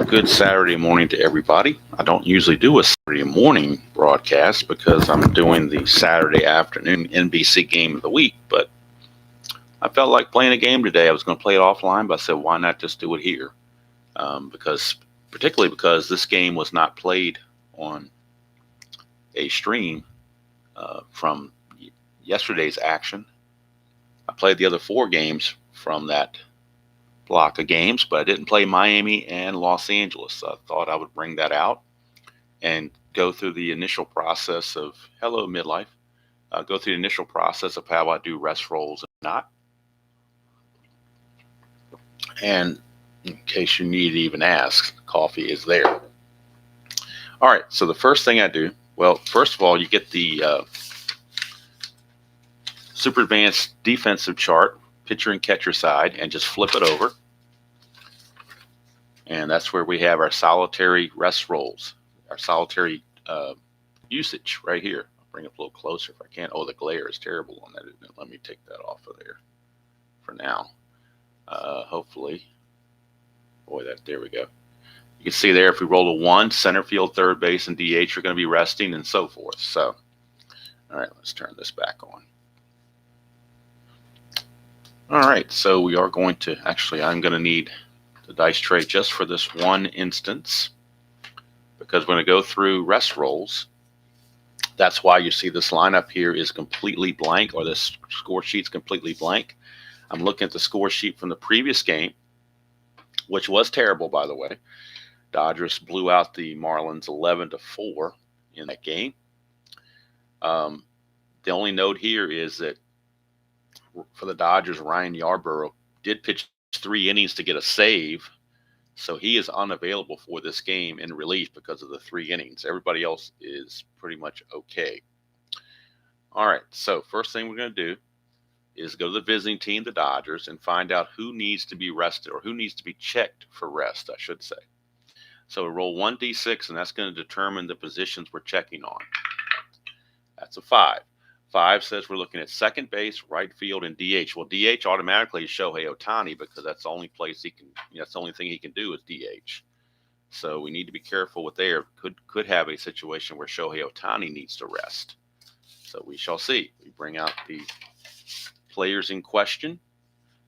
Good Saturday morning to everybody. I don't usually do a Saturday morning broadcast because I'm doing the Saturday afternoon NBC game of the week, but I felt like playing a game today. I was going to play it offline, but I said, why not just do it here? Particularly because this game was not played on a stream from yesterday's action. I played the other four games from that block of games, but I didn't play Miami and Los Angeles. So I thought I would bring that out and go through the initial process of hello midlife. Go through the initial process of how I do rest rolls and not. And in case you need to even ask, coffee is there. All right, so the first thing I do, well, first of all, you get the super advanced defensive chart, pitcher and catcher side, and just flip it over. And that's where we have our solitary rest rolls, our solitary usage right here. I'll bring it up a little closer if I can. Oh, the glare is terrible on that, isn't it? Let me take that off of there for now. Hopefully, boy, there we go. You can see there if we roll a 1, center field, third base, and DH are going to be resting and so forth. So, all right, let's turn this back on. All right, so we are going to, actually, I'm going to need the dice tray just for this one instance because we're going to go through rest rolls. That's why you see this lineup here is completely blank, or this score sheet's completely blank. I'm looking at the score sheet from the previous game, which was terrible, by the way. Dodgers blew out the Marlins 11-4 in that game. The only note here is that for the Dodgers, Ryan Yarbrough did pitch 3 innings to get a save, so he is unavailable for this game in relief because of the 3 innings. Everybody else is pretty much okay. All right, so first thing we're going to do is go to the visiting team, the Dodgers, and find out who needs to be rested, or who needs to be checked for rest, I should say. So we roll 1d6, and that's going to determine the positions we're checking on. That's a 5. 5 says we're looking at second base, right field, and DH. Well, DH automatically is Shohei Ohtani because that's the only place he can, that's the only thing he can do is DH. So we need to be careful with there. Could have a situation where Shohei Ohtani needs to rest. So we shall see. We bring out the players in question.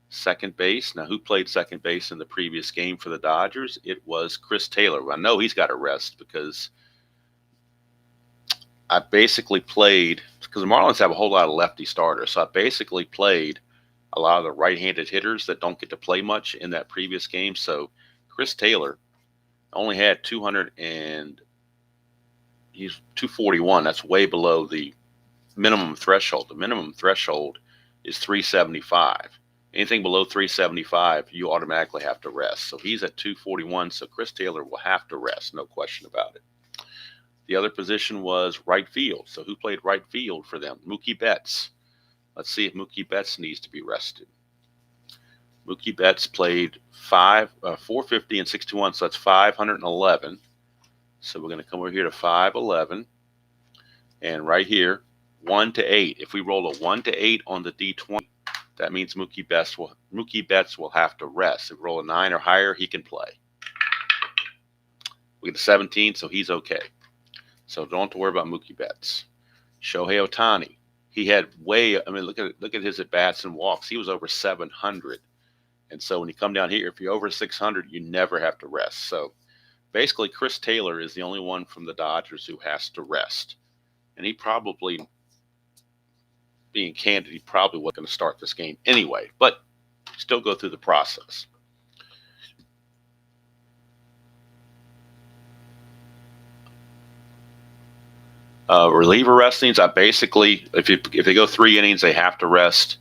Second base. Now, who played second base in the previous game for the Dodgers? It was Chris Taylor. I know he's got to rest because I basically played, because the Marlins have a whole lot of lefty starters, so I basically played a lot of the right-handed hitters that don't get to play much in that previous game. So Chris Taylor only had 241. That's way below the minimum threshold. The minimum threshold is 375. Anything below 375, you automatically have to rest. So he's at 241, so Chris Taylor will have to rest, no question about it. The other position was right field. So who played right field for them? Mookie Betts. Let's see if Mookie Betts needs to be rested. Mookie Betts played 450 and 61, so that's 511. So we're going to come over here to 511. And right here, 1 to 8. If we roll a 1 to 8 on the D20, that means Mookie Betts will have to rest. If we roll a 9 or higher, he can play. We get a 17, so he's okay. So don't have to worry about Mookie Betts. Shohei Ohtani, he had look at his at-bats and walks. He was over 700. And so when you come down here, if you're over 600, you never have to rest. So basically, Chris Taylor is the only one from the Dodgers who has to rest. And he probably, being candid, he probably wasn't going to start this game anyway, but still go through the process. Reliever restings, I basically, if they go 3 innings, they have to rest.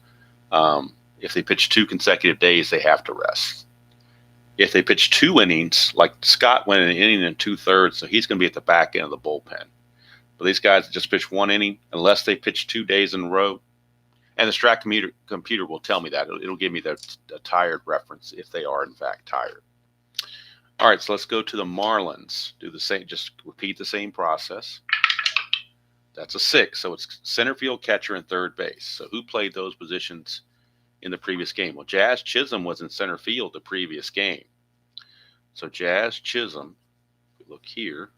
If they pitch 2 consecutive days, they have to rest. If they pitch 2 innings, like Scott went an inning and 2/3, so he's going to be at the back end of the bullpen. But these guys just pitch 1 inning, unless they pitch 2 days in a row. And the Strat computer will tell me that. It'll give me the tired reference if they are, in fact, tired. All right, so let's go to the Marlins. Do the same, just repeat the same process. That's a 6. So it's center field, catcher, and third base. So who played those positions in the previous game? Well, Jazz Chisholm was in center field the previous game. So Jazz Chisholm, if we look here,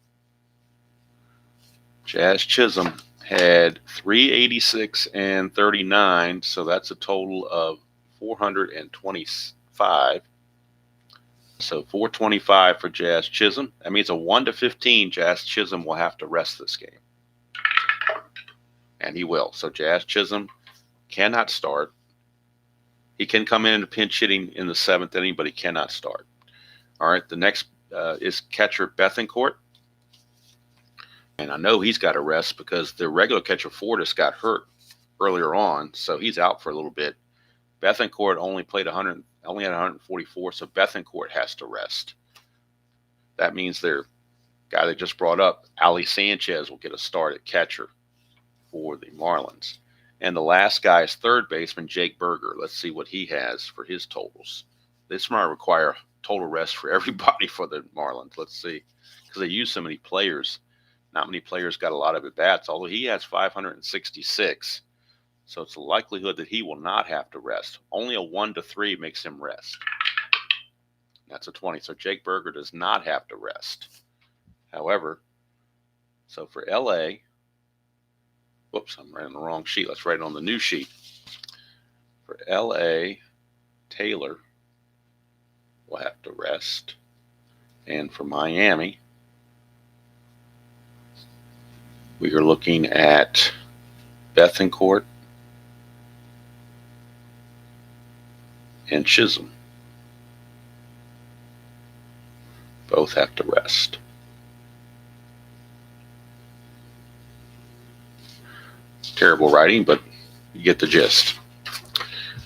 Jazz Chisholm had 386 and 39, so that's a total of 425. So 425 for Jazz Chisholm. That means a 1-15, Jazz Chisholm will have to rest this game. And he will. So Jazz Chisholm cannot start. He can come in and pinch hitting in the 7th inning, but he cannot start. All right, the next is catcher Bethancourt. And I know he's got a rest because the regular catcher Fortis got hurt earlier on, so he's out for a little bit. Bethancourt only had 144, so Bethancourt has to rest. That means their guy they just brought up, Ali Sanchez, will get a start at catcher for the Marlins. And the last guy is third baseman Jake Berger. Let's see what he has for his totals. This might require total rest for everybody for the Marlins. Let's see, because they use so many players. Not many players got a lot of at-bats, although he has 566. So it's a likelihood that he will not have to rest. Only a 1-3 makes him rest. That's a 20. So Jake Berger does not have to rest. However, so for LA, whoops, I'm writing the wrong sheet. Let's write it on the new sheet. For LA, Taylor will have to rest. And for Miami, we are looking at Bethancourt and Chisholm. Both have to rest. Terrible writing, but you get the gist.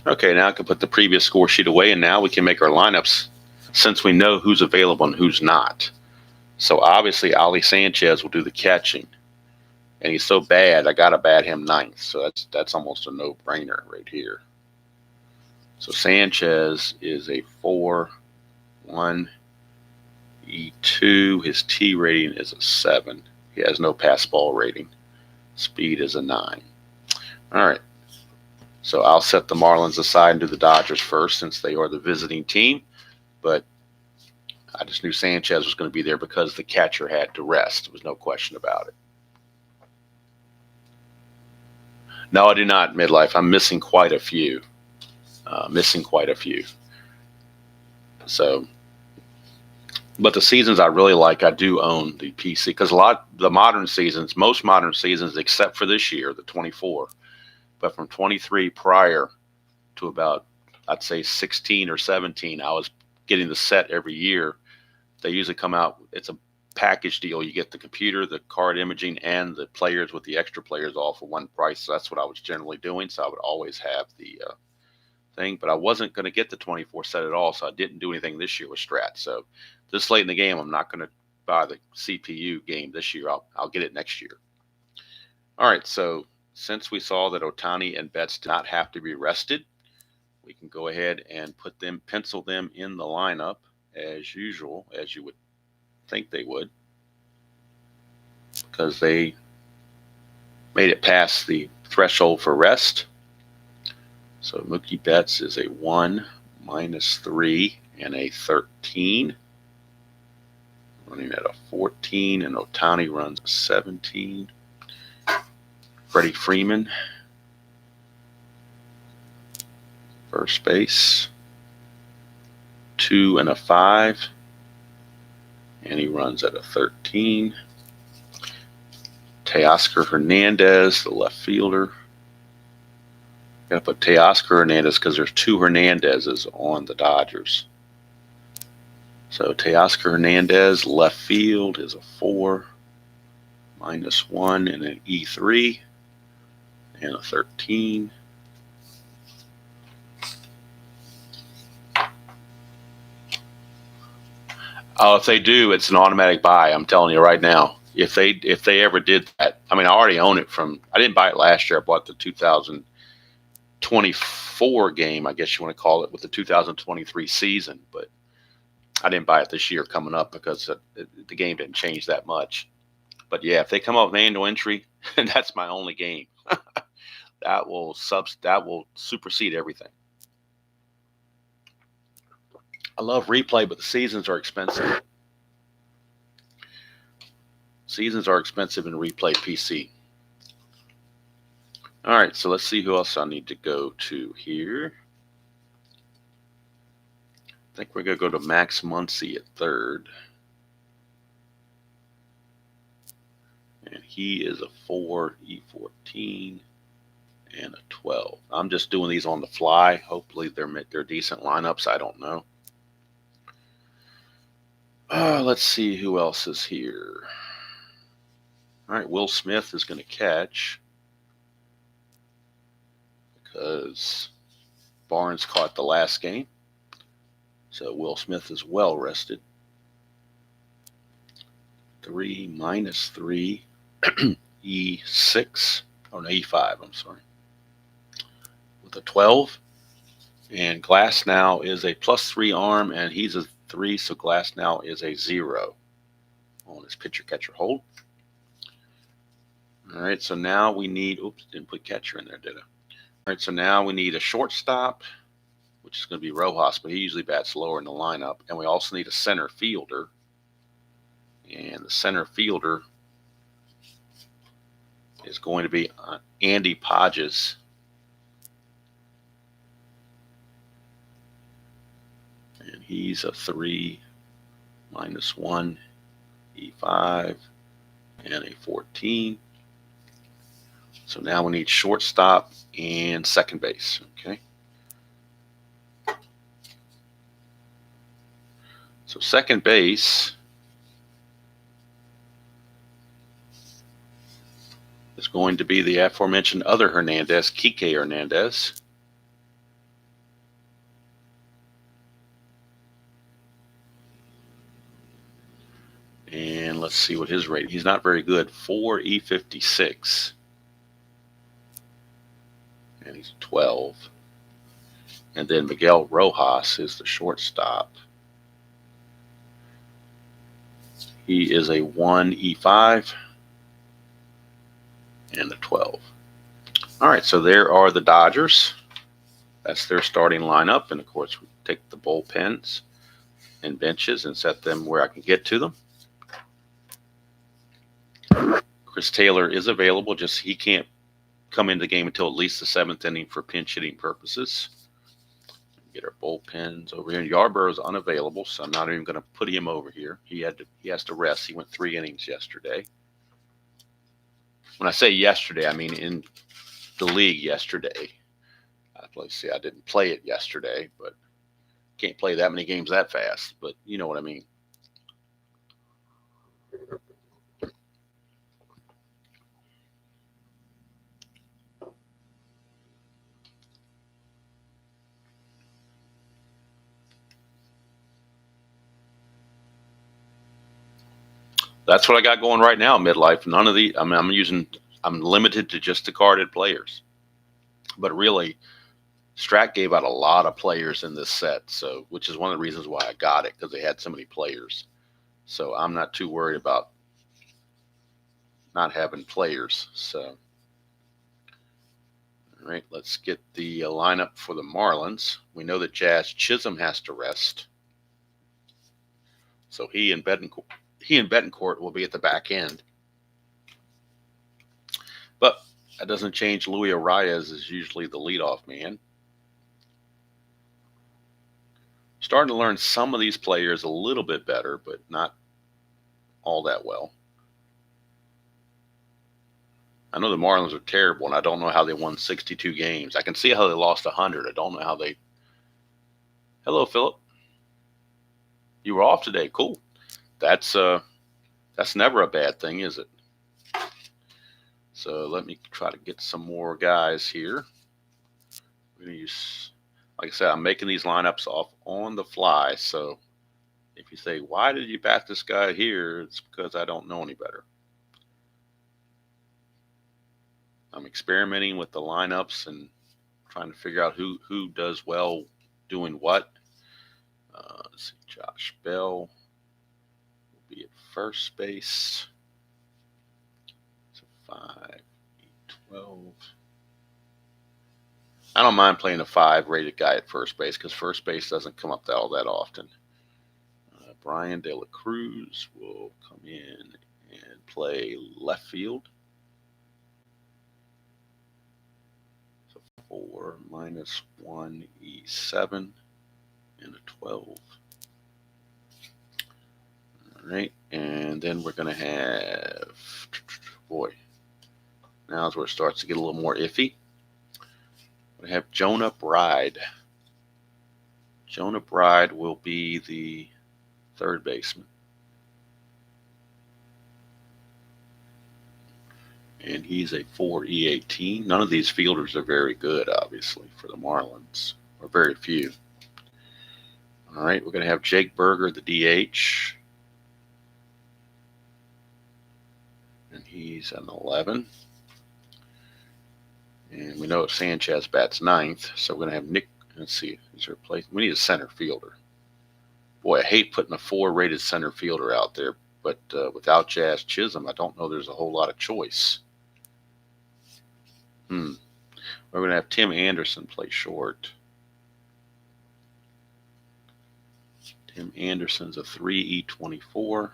Okay, now I can put the previous score sheet away, and now we can make our lineups since we know who's available and who's not. So obviously, Ali Sanchez will do the catching. And he's so bad, I got to bat him 9th. So that's almost a no-brainer right here. So Sanchez is a 4-1 E2. His T rating is a 7. He has no pass ball rating. Speed is a 9. All right. So I'll set the Marlins aside and do the Dodgers first since they are the visiting team. But I just knew Sanchez was going to be there because the catcher had to rest. There was no question about it. No, I do not, midlife. I'm missing quite a few. So, but the seasons I really like, I do own the PC because the modern seasons, most modern seasons, except for this year, the 24, but from 23 prior to about, I'd say 16 or 17, I was getting the set every year. They usually come out, it's a package deal. You get the computer, the card imaging, and the players with the extra players all for one price. So that's what I was generally doing. So I would always have the thing, but I wasn't going to get the 24 set at all. So I didn't do anything this year with Strat. So this late in the game, I'm not going to buy the CPU game this year. I'll get it next year. All right. So since we saw that Ohtani and Betts did not have to be rested, we can go ahead and pencil them in the lineup as usual, as you would think they would, because they made it past the threshold for rest. So Mookie Betts is a 1, -3, and a 13, running at a 14, and Ohtani runs a 17. Freddie Freeman, first base, 2 and a 5. And he runs at a 13. Teoscar Hernandez, the left fielder. Got to put Teoscar Hernandez because there's 2 Hernandezes on the Dodgers. So Teoscar Hernandez, left field, is a 4, -1, and an E3, and a 13. Oh, if they do, it's an automatic buy. I'm telling you right now. If they ever did that, I mean, I already own it I didn't buy it last year. I bought the 2024 game, I guess you want to call it, with the 2023 season. But I didn't buy it this year coming up because the game didn't change that much. But yeah, if they come up with annual entry, that's my only game. That will supersede everything. I love replay, but the seasons are expensive. Seasons are expensive in replay PC. All right, so let's see who else I need to go to here. I think we're going to go to Max Muncy at third. And he is a 4, E14, and a 12. I'm just doing these on the fly. Hopefully they're decent lineups. I don't know. Let's see who else is here. All right, Will Smith is going to catch because Barnes caught the last game. So Will Smith is well rested. 3 minus 3, E6. Oh, no, E5, I'm sorry. With a 12. And Glasnow is a +3 arm, and he's a 3, so Glasnow is a 0 on his pitcher catcher hold. All right, so now we need, oops, didn't put catcher in there, did I? All right, so now we need a shortstop, which is going to be Rojas, but he usually bats lower in the lineup. And we also need a center fielder. And the center fielder is going to be Andy Podges. And he's a 3 minus 1, E5, and a 14. So now we need shortstop and second base, okay? So second base is going to be the aforementioned other Hernandez, Kike Hernandez. And let's see what his rating. He's not very good. 4 E56. And he's 12. And then Miguel Rojas is the shortstop. He is a 1 E5 and a 12. All right, so there are the Dodgers. That's their starting lineup. And of course, we take the bullpens and benches and set them where I can get to them. Chris Taylor is available, just he can't come into the game until at least the 7th inning for pinch hitting purposes. Get our bullpens over here. And Yarborough is unavailable, so I'm not even going to put him over here. He has to rest. He went 3 innings yesterday. When I say yesterday, I mean in the league yesterday. Let's see, I didn't play it yesterday, but can't play that many games that fast. But you know what I mean. That's what I got going right now, midlife. None of the, I mean, I'm limited to just the carded players. But really, Strat gave out a lot of players in this set, so which is one of the reasons why I got it, because they had so many players. So I'm not too worried about not having players. So, all right, let's get the lineup for the Marlins. We know that Jazz Chisholm has to rest, so he and Betancourt will be at the back end. But that doesn't change. Luis Arias is usually the leadoff man. Starting to learn some of these players a little bit better, but not all that well. I know the Marlins are terrible, and I don't know how they won 62 games. I can see how they lost 100. I don't know how they... Hello, Philip. You were off today. Cool. That's never a bad thing, is it? So let me try to get some more guys here. We're going to use, like I said, I'm making these lineups off on the fly. So if you say, why did you bat this guy here? It's because I don't know any better. I'm experimenting with the lineups and trying to figure out who does well doing what. Let's see, Josh Bell will be at first base. So 5, 8, 12. I don't mind playing a 5 rated guy at first base because first base doesn't come up all that often. Brian De La Cruz will come in and play left field. So 4 minus 1 E7 and a 12. All right, and then we're going to have, boy, now is where it starts to get a little more iffy. We have Jonah Bride. Jonah Bride will be the third baseman. And he's a 4 E18. None of these fielders are very good, obviously, for the Marlins, or very few. All right, we're going to have Jake Berger, the DH. And he's an 11. And we know Sanchez bats ninth, so we're going to have Nick. Let's see, is there a place? We need a center fielder. Boy, I hate putting a 4 rated center fielder out there, but without Jazz Chisholm, I don't know there's a whole lot of choice. We're going to have Tim Anderson play short. Tim Anderson's a 3 E24.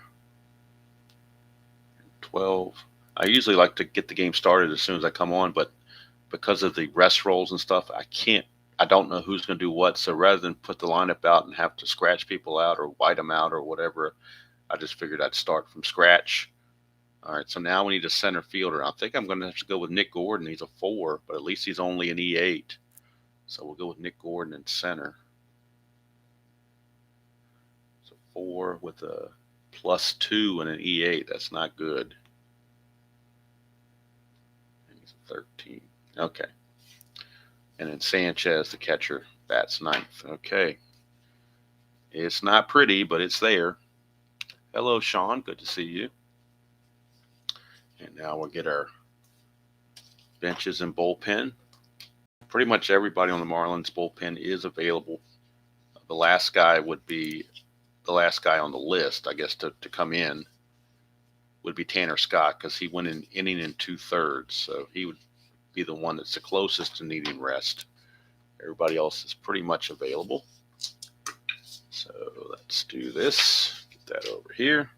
12. I usually like to get the game started as soon as I come on, but because of the rest rolls and stuff, I don't know who's going to do what. So rather than put the lineup out and have to scratch people out or white them out or whatever, I just figured I'd start from scratch. All right, so now we need a center fielder. I think I'm going to have to go with Nick Gordon. He's a 4, but at least he's only an E8. So we'll go with Nick Gordon in center. So 4 with a +2 and an E8. That's not good. And he's a 13. Okay. And then Sanchez, the catcher, bats ninth. Okay. It's not pretty, but it's there. Hello, Sean. Good to see you. And now we'll get our benches and bullpen. Pretty much everybody on the Marlins bullpen is available. The last guy would be the last guy on the list, I guess, to come in would be Tanner Scott because he went in inning and 2/3. So he would be the one that's the closest to needing rest. Everybody else is pretty much available. So let's do this. Get that over here.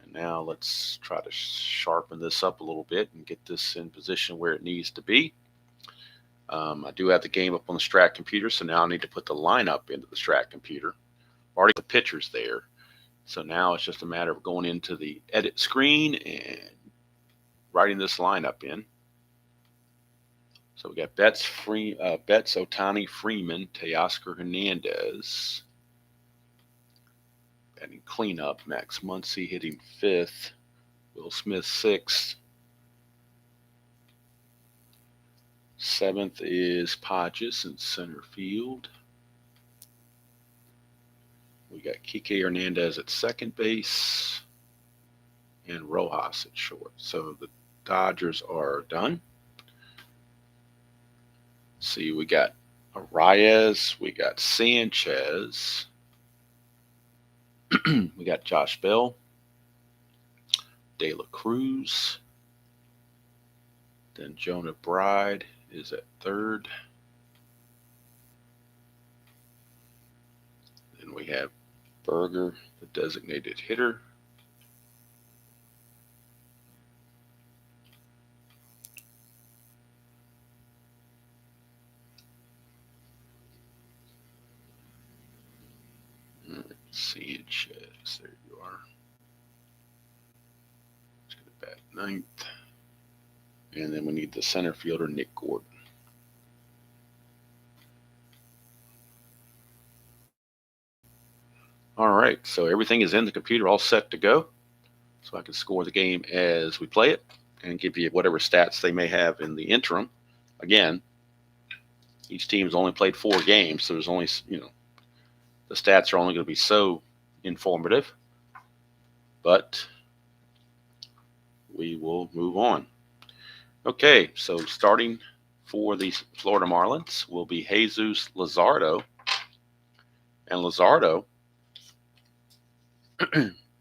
And now let's try to sharpen this up a little bit and get this in position where it needs to be. I do have the game up on the Strat computer, so now I need to put the lineup into the Strat computer. I've already got the pitchers there. So now it's just a matter of going into the edit screen and writing this lineup in. So we got Betts, Ohtani, Freeman, Teoscar Hernandez. Batting cleanup, Max Muncy hitting 5th, Will Smith 6th. 7th is Podges in center field. We got Kike Hernandez at second base and Rojas at short. So the Dodgers are done. See, we got Arias, we got Sanchez, we got Josh Bell, De La Cruz, then Jonah Bride is at third. Then we have Berger, the designated hitter. Sanchez, there you are. Let's get it back ninth. And then we need the center fielder, Nick Gordon. All right, so everything is in the computer, all set to go. So I can score the game as we play it and give you whatever stats they may have in the interim. Again, each team's only played 4 games, so there's only, the stats are only going to be so informative. But we will move on. Okay, so starting for the Florida Marlins will be Jesus Luzardo. And Luzardo,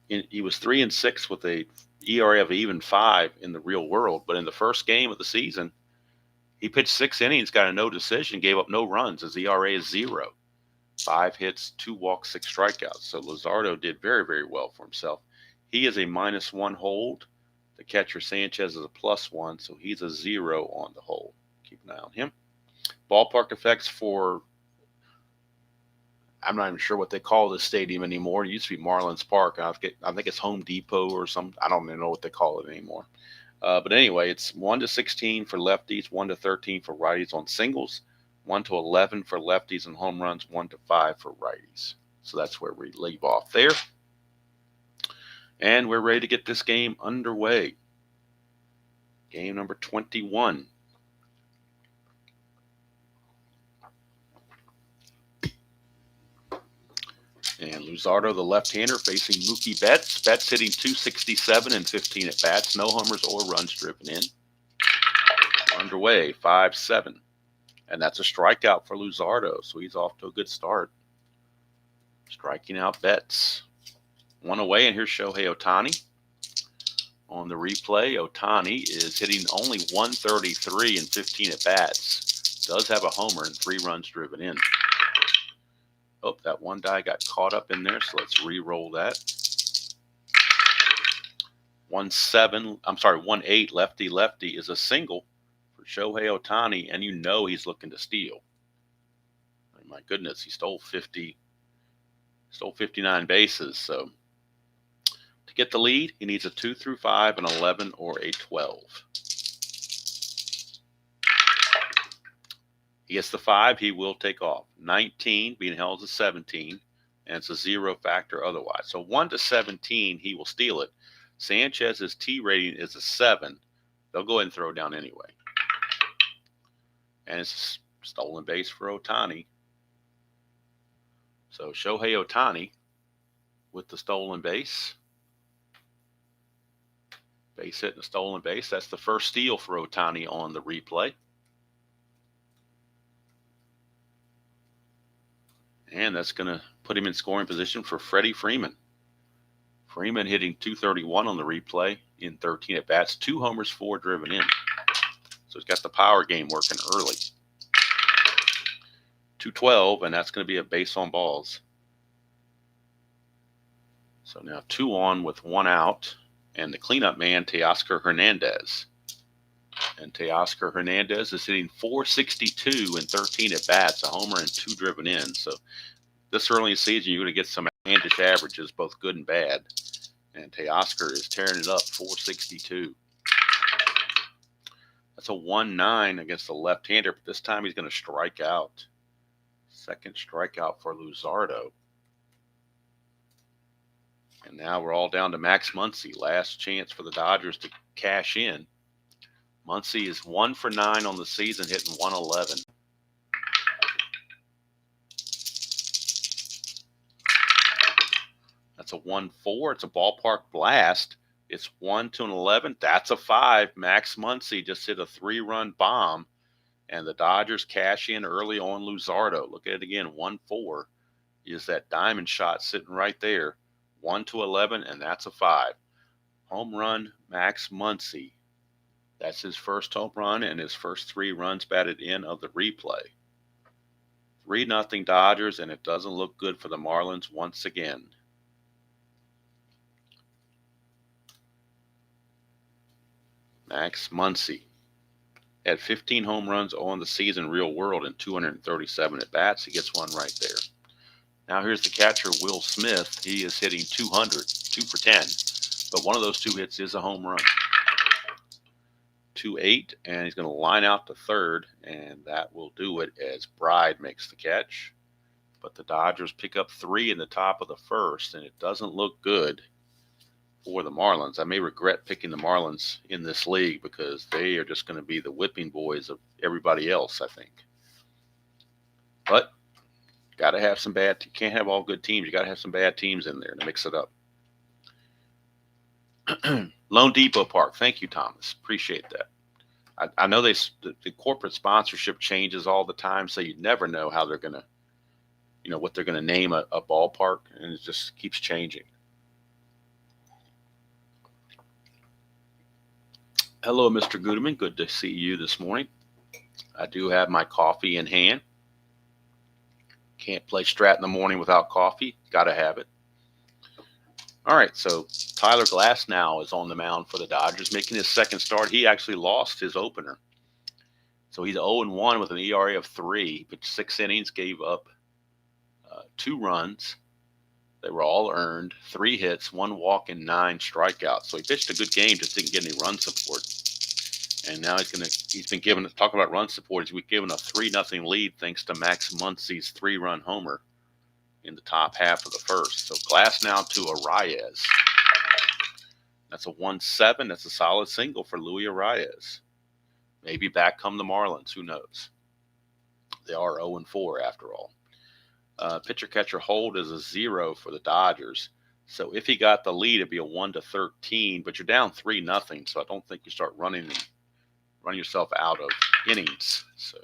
he was 3-6 with a ERA of even 5 in the real world. But in the first game of the season, He pitched 6 innings, got a no decision, gave up no runs. His ERA is 0. 5 hits, 2 walks, 6 strikeouts. So Luzardo did very, very well for himself. He is a -1 hold. The catcher Sanchez is a +1, so he's a 0 on the hold. Keep an eye on him. Ballpark effects for, I'm not even sure what they call this stadium anymore. It used to be Marlins Park. I think it's Home Depot or something. I don't even know what they call it anymore. But anyway, it's 1-16 for lefties, 1-13 for righties on singles, 1-11 for lefties and home runs, 1-5 for righties. So that's where we leave off there. And we're ready to get this game underway. Game number 21. And Luzardo, the left-hander, facing Mookie Betts. Betts hitting .267 and 15 at bats. No homers or runs driven in. Underway, 5-7. And that's a strikeout for Luzardo, so he's off to a good start. Striking out Betts. 1 away, and here's Shohei Ohtani. On the replay, Ohtani is hitting only .133 and 15 at bats. Does have a homer and 3 runs driven in. Oh, that one die got caught up in there, so let's re-roll that. 1-8 lefty is a single for Shohei Ohtani, and you know he's looking to steal. Oh, my goodness, he stole 59 bases. So to get the lead, he needs a 2 through 5, an 11, or a 12. He gets the 5, he will take off. 19 being held as a 17, and it's a 0 factor otherwise. So 1-17, he will steal it. Sanchez's T rating is a 7. They'll go ahead and throw it down anyway. And it's a stolen base for Ohtani. So Shohei Ohtani with the stolen base. Base hit and a stolen base. That's the first steal for Ohtani on the replay. And that's going to put him in scoring position for Freddie Freeman. Freeman hitting .231 on the replay in 13 at bats. 2 homers, 4 driven in. So he's got the power game working early. 2-12, and that's going to be a base on balls. So now 2 on with 1 out. And the cleanup man, Teoscar Hernandez. And Teoscar Hernandez is hitting .462 and 13 at bats, a homer and 2 driven in. So this early in the season, you're going to get some outlandish averages, both good and bad. And Teoscar is tearing it up, .462. That's a 1-9 against the left-hander, but this time he's going to strike out. Second strikeout for Luzardo. And now we're all down to Max Muncy. Last chance for the Dodgers to cash in. Muncy is 1 for 9 on the season, hitting .111. That's a 1-4. It's a ballpark blast. It's 1-11. That's a 5. Max Muncy just hit a 3-run bomb, and the Dodgers cash in early on Luzardo. Look at it again. 1-4 is that diamond shot sitting right there. 1-11, and that's a 5. Home run, Max Muncy. That's his first home run and his first 3 runs batted in of the replay. 3-0 Dodgers, and it doesn't look good for the Marlins once again. Max Muncy had 15 home runs on the season real world and 237 at bats. He gets one right there. Now here's the catcher, Will Smith. He is hitting 200, 2 for 10. But one of those 2 hits is a home run. 2-8, and he's going to line out to third, and that will do it as Bride makes the catch. But the Dodgers pick up 3 in the top of the first, and it doesn't look good for the Marlins. I may regret picking the Marlins in this league because they are just going to be the whipping boys of everybody else, I think. But got to have some bad. Can't have all good teams. You got to have some bad teams in there to mix it up. Lone Depot Park. Thank you, Thomas. Appreciate that. I know the corporate sponsorship changes all the time, so you never know how they're going to, what they're going to name a ballpark, and it just keeps changing. Hello, Mr. Gudeman. Good to see you this morning. I do have my coffee in hand. Can't play Strat in the morning without coffee. Got to have it. All right, so Tyler Glasnow is on the mound for the Dodgers, making his second start. He actually lost his opener. So he's 0-1 with an ERA of 3, but 6 innings, gave up 2 runs. They were all earned, 3 hits, 1 walk, and 9 strikeouts. So he pitched a good game, just didn't get any run support. And now he's been given, talking about run support, he's been given a 3-0 lead thanks to Max Muncy's 3-run homer in the top half of the first. So Glasnow to Arraez. That's a 1-7. That's a solid single for Luis Arraez. Maybe back come the Marlins. Who knows? They are 0-4 after all. Pitcher-catcher hold is a 0 for the Dodgers. So if he got the lead, it'd be a 1-13. But you're down 3-0. So I don't think you start running yourself out of innings. So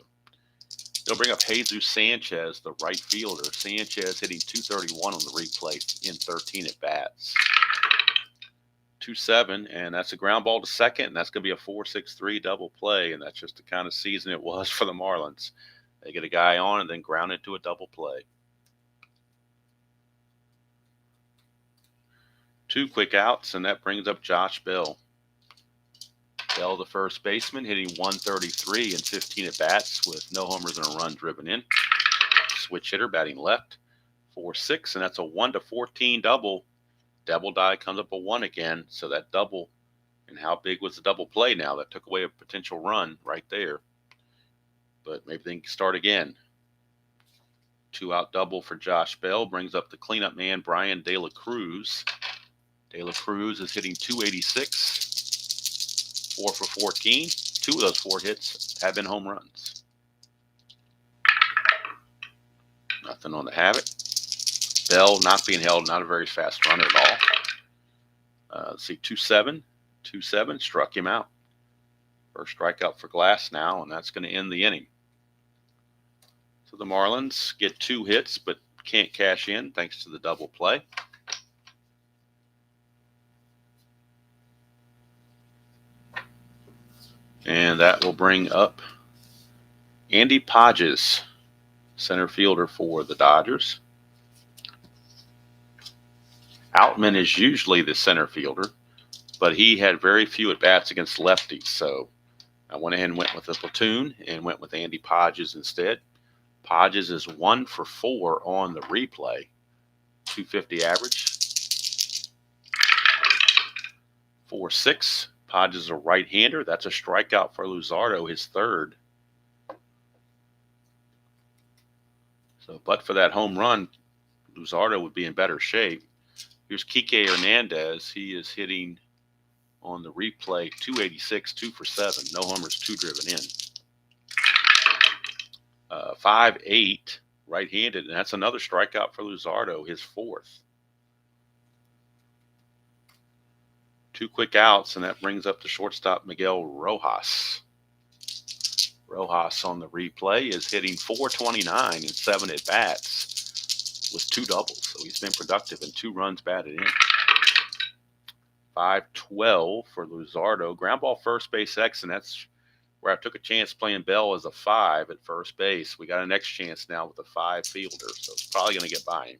they'll bring up Jesus Sanchez, the right fielder. Sanchez hitting .231 on the replay in 13 at bats. 2-7, and that's a ground ball to second, and that's going to be a 4-6-3 double play, and that's just the kind of season it was for the Marlins. They get a guy on and then ground into a double play. 2 quick outs, and that brings up Josh Bell. Bell, the first baseman, hitting .133 in 15 at bats with no homers and a run driven in. Switch hitter, batting left. 4-6, and that's a 1-14 double. Double die comes up a 1 again, so that double, and how big was the double play now? That took away a potential run right there. But maybe they can start again. 2-out double for Josh Bell brings up the cleanup man, Brian De La Cruz. De La Cruz is hitting .286, 4 for 14. 2 of those 4 hits have been home runs. Nothing on the habit. Bell not being held, not a very fast runner at all. Let's see, 2-7, struck him out. First strikeout for Glasnow, and that's going to end the inning. So the Marlins get 2 hits, but can't cash in thanks to the double play. And that will bring up Andy Podges, center fielder for the Dodgers. Outman is usually the center fielder, but he had very few at-bats against lefties, so I went ahead and went with the platoon and went with Andy Podges instead. Podges is 1 for 4 on the replay, .250 average. 4-6. Podges is a right-hander. That's a strikeout for Luzardo, his 3rd. So, but for that home run, Luzardo would be in better shape. Here's Kike Hernandez. He is hitting on the replay .286, 2 for 7. No homers, 2 driven in. 5-8, right-handed, and that's another strikeout for Luzardo, his 4th. 2 quick outs, and that brings up the shortstop Miguel Rojas. Rojas on the replay is hitting .429 in 7 at-bats with 2 doubles, so he's been productive and 2 runs batted in. 5-12 for Luzardo. Ground ball first base X, and that's where I took a chance playing Bell as a 5 at first base. We got a next chance now with a 5 fielder, so it's probably going to get by him.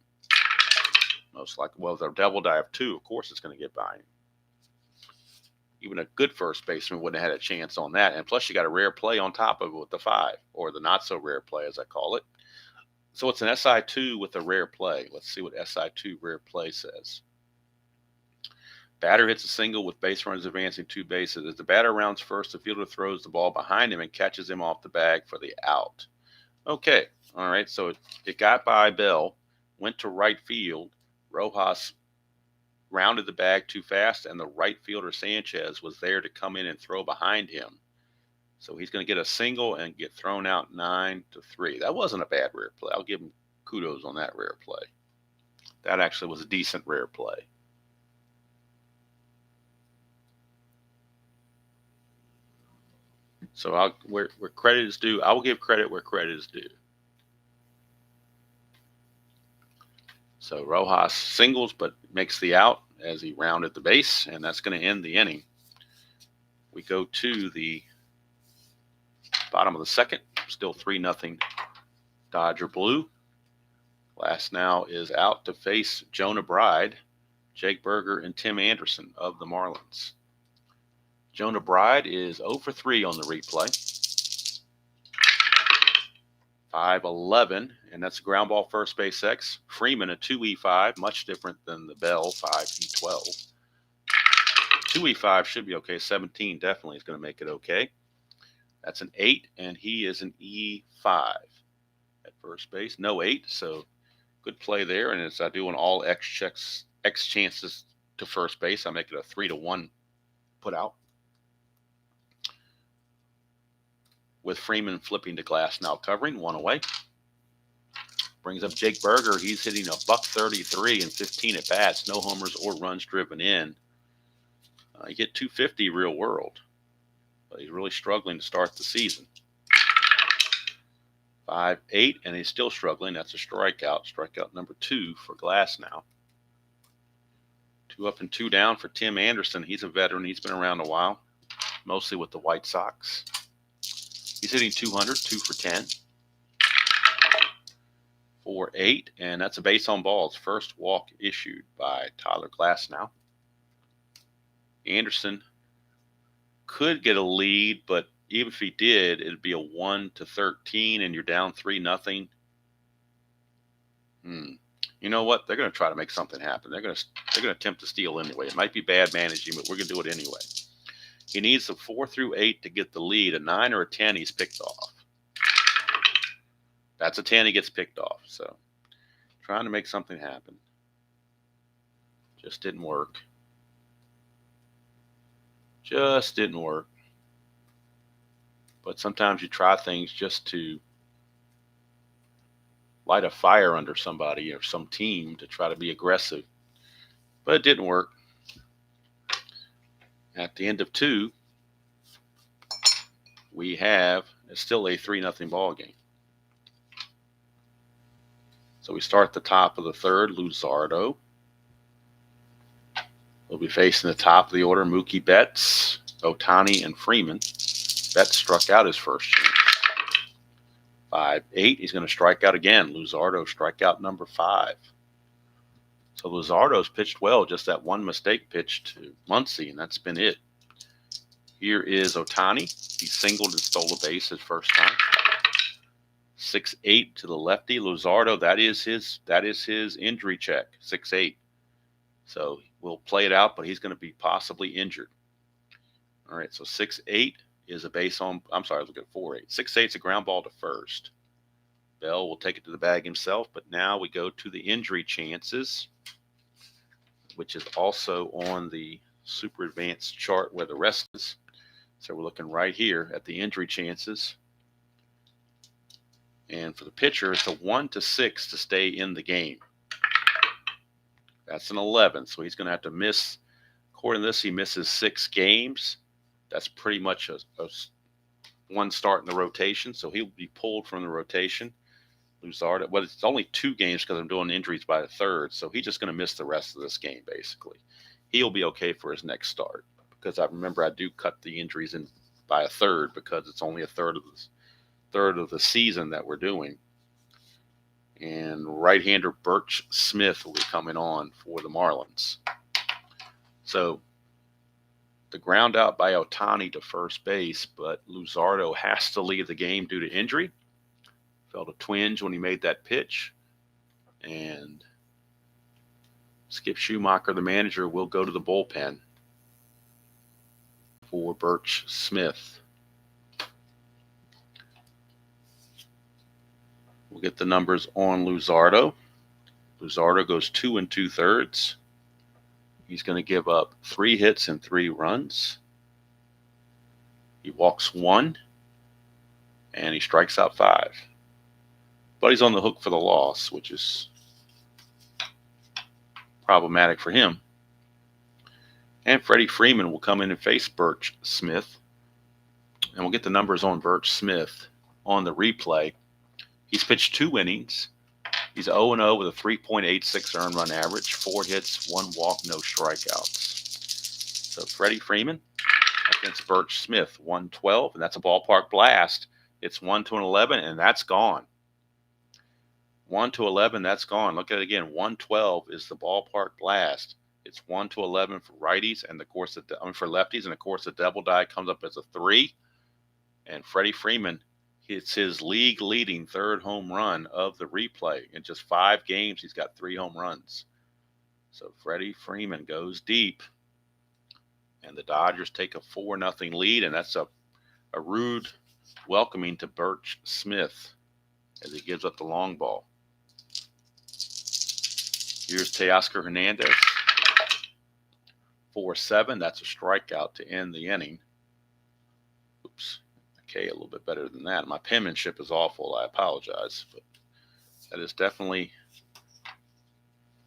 Most likely, well, with a double die of 2, of course it's going to get by him. Even a good first baseman wouldn't have had a chance on that. And plus, you got a rare play on top of it with the 5, or the not-so-rare play, as I call it. So it's an SI2 with a rare play. Let's see what SI2 rare play says. Batter hits a single with base runners advancing 2 bases. As the batter rounds first, the fielder throws the ball behind him and catches him off the bag for the out. Okay, all right, so it got by Bell, went to right field. Rojas rounded the bag too fast, and the right fielder Sanchez was there to come in and throw behind him. So he's going to get a single and get thrown out 9-3. That wasn't a bad rare play. I'll give him kudos on that rare play. That actually was a decent rare play. So where credit is due, I will give credit where credit is due. So Rojas singles, but makes the out as he rounded the base, and that's going to end the inning. We go to the Bottom of the second, still 3-0 Dodger Blue. Glasnow is out to face Jonah Bride, Jake Berger, and Tim Anderson of the Marlins. Jonah Bride is 0 for 3 on the replay. 5-11, and that's a ground ball first base X. Freeman a 2E5, much different than the Bell 5E12. 2E5 should be okay. 17 definitely is going to make it okay. That's an 8, and he is an E5 at first base. No 8, so good play there. And as I do on all X chances to first base, I make it a 3-1 put out. With Freeman flipping to Glasnow covering, 1 away. Brings up Jake Berger. He's hitting a .133 and 15 at bats, no homers or runs driven in. He hit .250 real world, but he's really struggling to start the season. 5-8, and he's still struggling. That's a strikeout. Strikeout number 2 for Glasnow. 2 up and 2 down for Tim Anderson. He's a veteran. He's been around a while, mostly with the White Sox. He's hitting 200, 2 for 10. 4-8, and that's a base on balls. First walk issued by Tyler Glasnow. Anderson could get a lead, but even if he did, it'd be a 1-13, and you're down 3-0. You know what? They're going to try to make something happen. They're going to attempt to steal anyway. It might be bad managing, but we're going to do it anyway. He needs a 4 through 8 to get the lead. A 9 or a 10, he's picked off. That's a 10, he gets picked off. So trying to make something happen. Just didn't work. Just didn't work. But sometimes you try things just to light a fire under somebody or some team to try to be aggressive. But it didn't work. At the end of 2, we have still a 3-0 ball game. So we start the top of the third. Luzardo will be facing the top of the order. Mookie Betts, Ohtani, and Freeman. Betts struck out his first chance. 5-8. He's going to strike out again. Luzardo strikeout number 5. So Luzardo's pitched well, just that one mistake pitch to Muncy, and that's been it. Here is Ohtani. He singled and stole a base his first time. 6-8 to the lefty. Luzardo, that is his injury check, 6-8. So we'll play it out, but he's going to be possibly injured. All right, so 6-8 is a base on, I'm sorry, look at 4-8. 6-8 is a ground ball to first. Bell will take it to the bag himself, but now we go to the injury chances, which is also on the super advanced chart where the rest is. So we're looking right here at the injury chances. And for the pitcher, it's a 1-6 to stay in the game. That's an 11, so he's going to have to miss. According to this, he misses 6 games. That's pretty much a one start in the rotation, so he'll be pulled from the rotation. Luzardo, well, it's only 2 games because I'm doing injuries by the third, so he's just going to miss the rest of this game, basically. He'll be okay for his next start, because I remember I do cut the injuries in by a third because it's only a third of the season that we're doing. And right-hander Birch Smith will be coming on for the Marlins. So the ground out by Ohtani to first base, but Luzardo has to leave the game due to injury. Felt a twinge when he made that pitch. And Skip Schumacher, the manager, will go to the bullpen for Birch Smith. We'll get the numbers on Luzardo. Luzardo goes 2 2/3. He's going to give up 3 hits and 3 runs. He walks 1, and he strikes out 5. But he's on the hook for the loss, which is problematic for him. And Freddie Freeman will come in and face Birch Smith. And we'll get the numbers on Birch Smith on the replay. He's pitched 2 innings. He's 0-0 with a 3.86 earned run average, 4 hits, 1 walk, no strikeouts. So Freddie Freeman against Birch Smith, 112, and that's a ballpark blast. It's 1 to an 11, and that's gone. 1 to 11, that's gone. Look at it again. 112 is the ballpark blast. It's 1 to 11 for righties, and for lefties, and of course the double die comes up as a 3. And Freddie Freeman hits his league-leading 3rd home run of the replay. In just 5 games, he's got 3 home runs. So Freddie Freeman goes deep, and the Dodgers take a 4-0 lead, and that's a rude welcoming to Bert Smith as he gives up the long ball. Here's Teoscar Hernandez. 4-7. That's a strikeout to end the inning. Oops. Okay, a little bit better than that. My penmanship is awful. I apologize. But that is definitely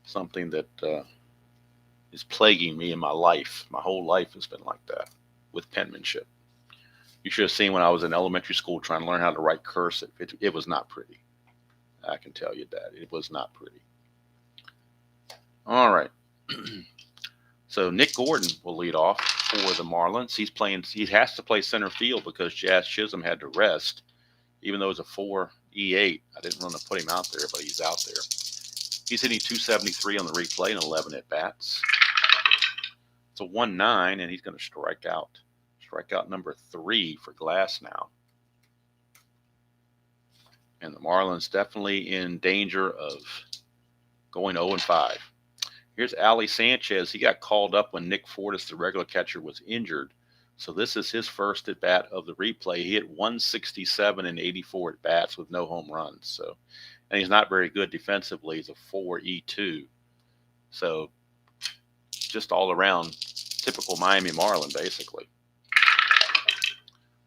something that is plaguing me in my life. My whole life has been like that with penmanship. You should have seen when I was in elementary school trying to learn how to write cursive. It was not pretty. I can tell you that. It was not pretty. All right. So Nick Gordon will lead off for the Marlins. He has to play center field because Jazz Chisholm had to rest. Even though it was a 4 E8, I didn't want to put him out there, but he's out there. He's hitting 273 on the replay and 11 at bats. It's a 1-9, and he's going to strike out. Strikeout number 3 for Glasnow. And the Marlins definitely in danger of going 0-5. Here's Ali Sanchez. He got called up when Nick Fortis, the regular catcher, was injured. So this is his first at bat of the replay. He hit 167 and 84 at bats with no home runs. So, and he's not very good defensively. He's a 4 E2. So just all around typical Miami Marlin, basically.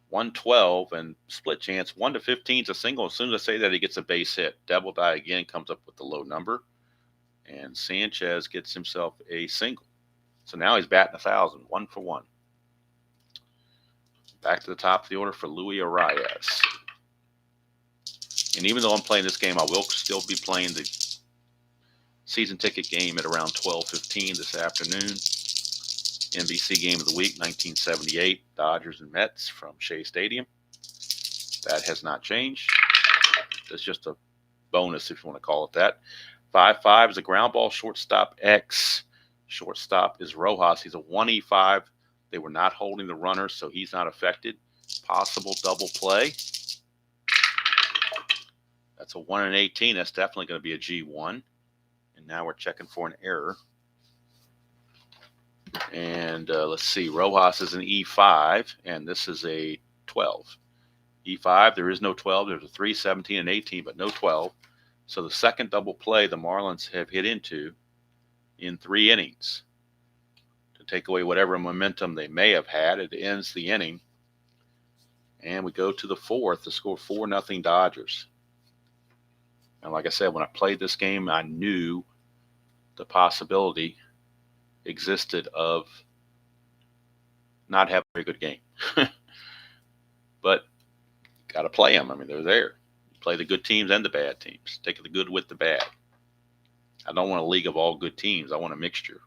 112 and split chance. 1 to 15 is a single. As soon as I say that, he gets a base hit. Double die again, comes up with the low number. And Sanchez gets himself a single. So now he's batting 1,000, 1 for 1. Back to the top of the order for Luis Arias. And even though I'm playing this game, I will still be playing the season ticket game at around 12:15 this afternoon. NBC game of the week, 1978, Dodgers and Mets from Shea Stadium. That has not changed. That's just a bonus if you want to call it that. 5-5 is a ground ball, shortstop X. Shortstop is Rojas. He's a 1E5. They were not holding the runner, so he's not affected. Possible double play. That's a 1-18. That's definitely going to be a G1. And now we're checking for an error. And let's see. Rojas is an E5, and this is a 12. E5, there is no 12. There's a 3, 17, and 18, but no 12. So the second double play the Marlins have hit into in 3 innings. To take away whatever momentum they may have had, it ends the inning. And we go to the 4th to score 4-0 Dodgers. And like I said, when I played this game, I knew the possibility existed of not having a very good game. But got to play them. I mean, they're there. You play the good teams and the bad teams. Take the good with the bad. I don't want a league of all good teams. I want a mixture.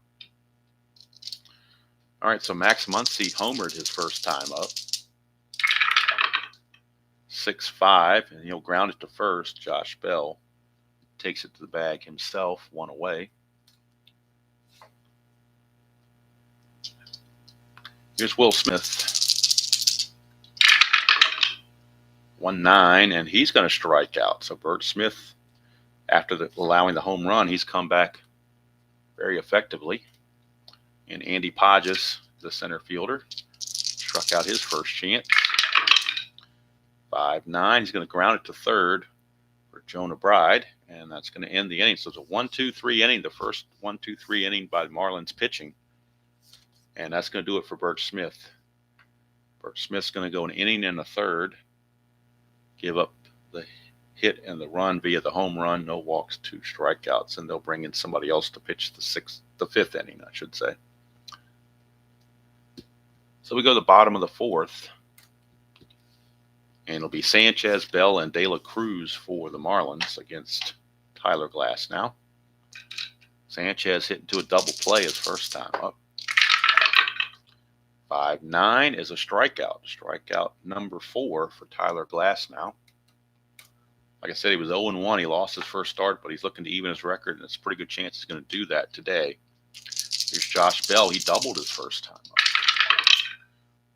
All right, so Max Muncy homered his first time up. 6-5, and he'll ground it to first. Josh Bell takes it to the bag himself, 1 away. Here's Will Smith. 1-9, and he's going to strike out. So Bert Smith, after allowing the home run, he's come back very effectively. And Andy Podges, the center fielder, struck out his first chance. 5-9. He's going to ground it to third for Jonah Bride, and that's going to end the inning. So it's a 1-2-3 inning, the first 1-2-3 inning by the Marlins pitching. And that's going to do it for Bert Smith. Bert Smith's going to go an inning and a third, give up the hit and the run via the home run, no walks, 2 strikeouts, and they'll bring in somebody else to pitch the 5th inning, I should say. So we go to the bottom of the 4th, and it'll be Sanchez, Bell, and De La Cruz for the Marlins against Tyler Glasnow. Sanchez hit into a double play his first time up. 5-9 is a strikeout. Strikeout number 4 for Tyler Glasnow. Like I said, he was 0-1. He lost his first start, but he's looking to even his record, and it's a pretty good chance he's going to do that today. Here's Josh Bell. He doubled his first time up.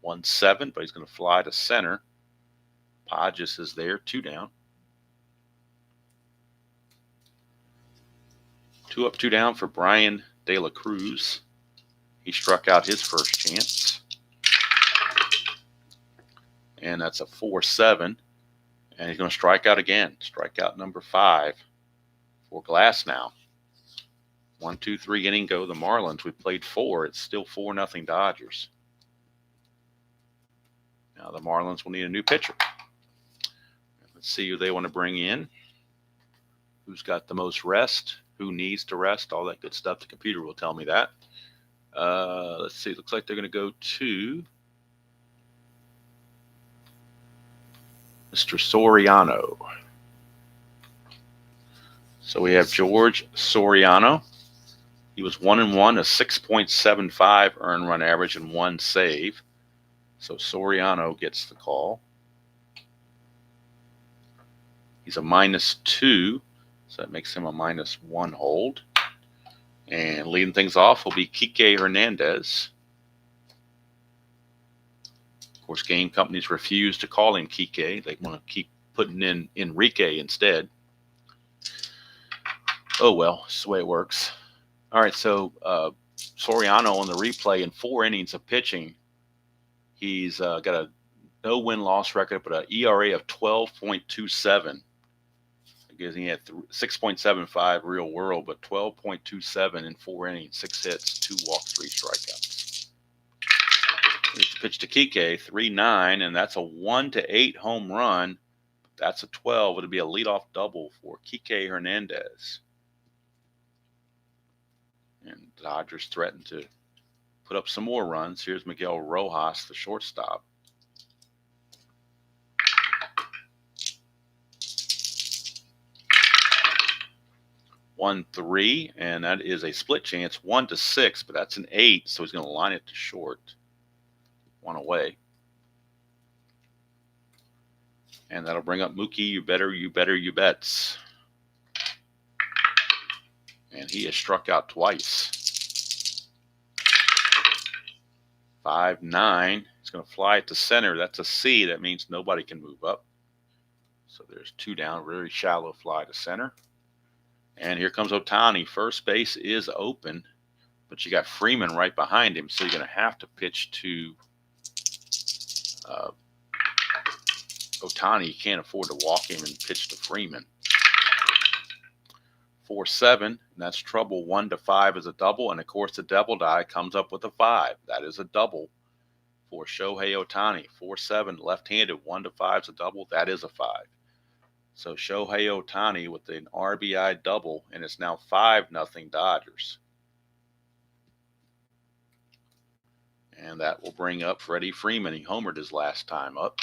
1-7, but he's going to fly to center. Podges is there, 2 down. 2 up, 2 down for Brian De La Cruz. He struck out his first chance. And that's a 4-7. And he's going to strike out again. Strikeout number 5 for Glasnow. 1, 2, 3 inning go. The Marlins, we played 4. It's still 4-0 Dodgers. Now the Marlins will need a new pitcher. Let's see who they want to bring in. Who's got the most rest? Who needs to rest? All that good stuff. The computer will tell me that. Let's see. Looks like they're going to go to Mr. Soriano. So we have George Soriano. He was 1-1, a 6.75 earned run average and 1 save. So Soriano gets the call. He's a -2, so that makes him a -1 hold. And leading things off will be Kike Hernandez. Of course, game companies refuse to call him Kike. They want to keep putting in Enrique instead. Oh, well, it's the way it works. All right, so Soriano on the replay in 4 innings of pitching. He's got a no win-loss record, but an ERA of 12.27. Because he had 6.75 real world, but 12.27 in 4 innings, 6 hits, 2 walks, 3 strikeouts. Here's the pitch to Kike, 3-9, and that's a 1-8 home run. That's a 12. It'll be a leadoff double for Kike Hernandez. And the Dodgers threaten to put up some more runs. Here's Miguel Rojas, the shortstop. 1-3, and that is a split chance, 1-6, but that's an 8, so he's going to line it to short. 1 away. And that'll bring up Mookie, you better, you bets. And he has struck out twice. 5-9. He's going to fly it to center. That's a C. That means nobody can move up. So there's 2 down, very shallow fly to center. And here comes Ohtani. First base is open, but you got Freeman right behind him, so you're going to have to pitch to Ohtani. You can't afford to walk him and pitch to Freeman. 4-7, and that's trouble. 1-5 is a double, and of course the double die comes up with a 5. That is a double for Shohei Ohtani. 4-7, left-handed. 1-5 is a double. That is a 5. So Shohei Ohtani with an RBI double, and it's now 5-0 Dodgers. And that will bring up Freddie Freeman. He homered his last time up.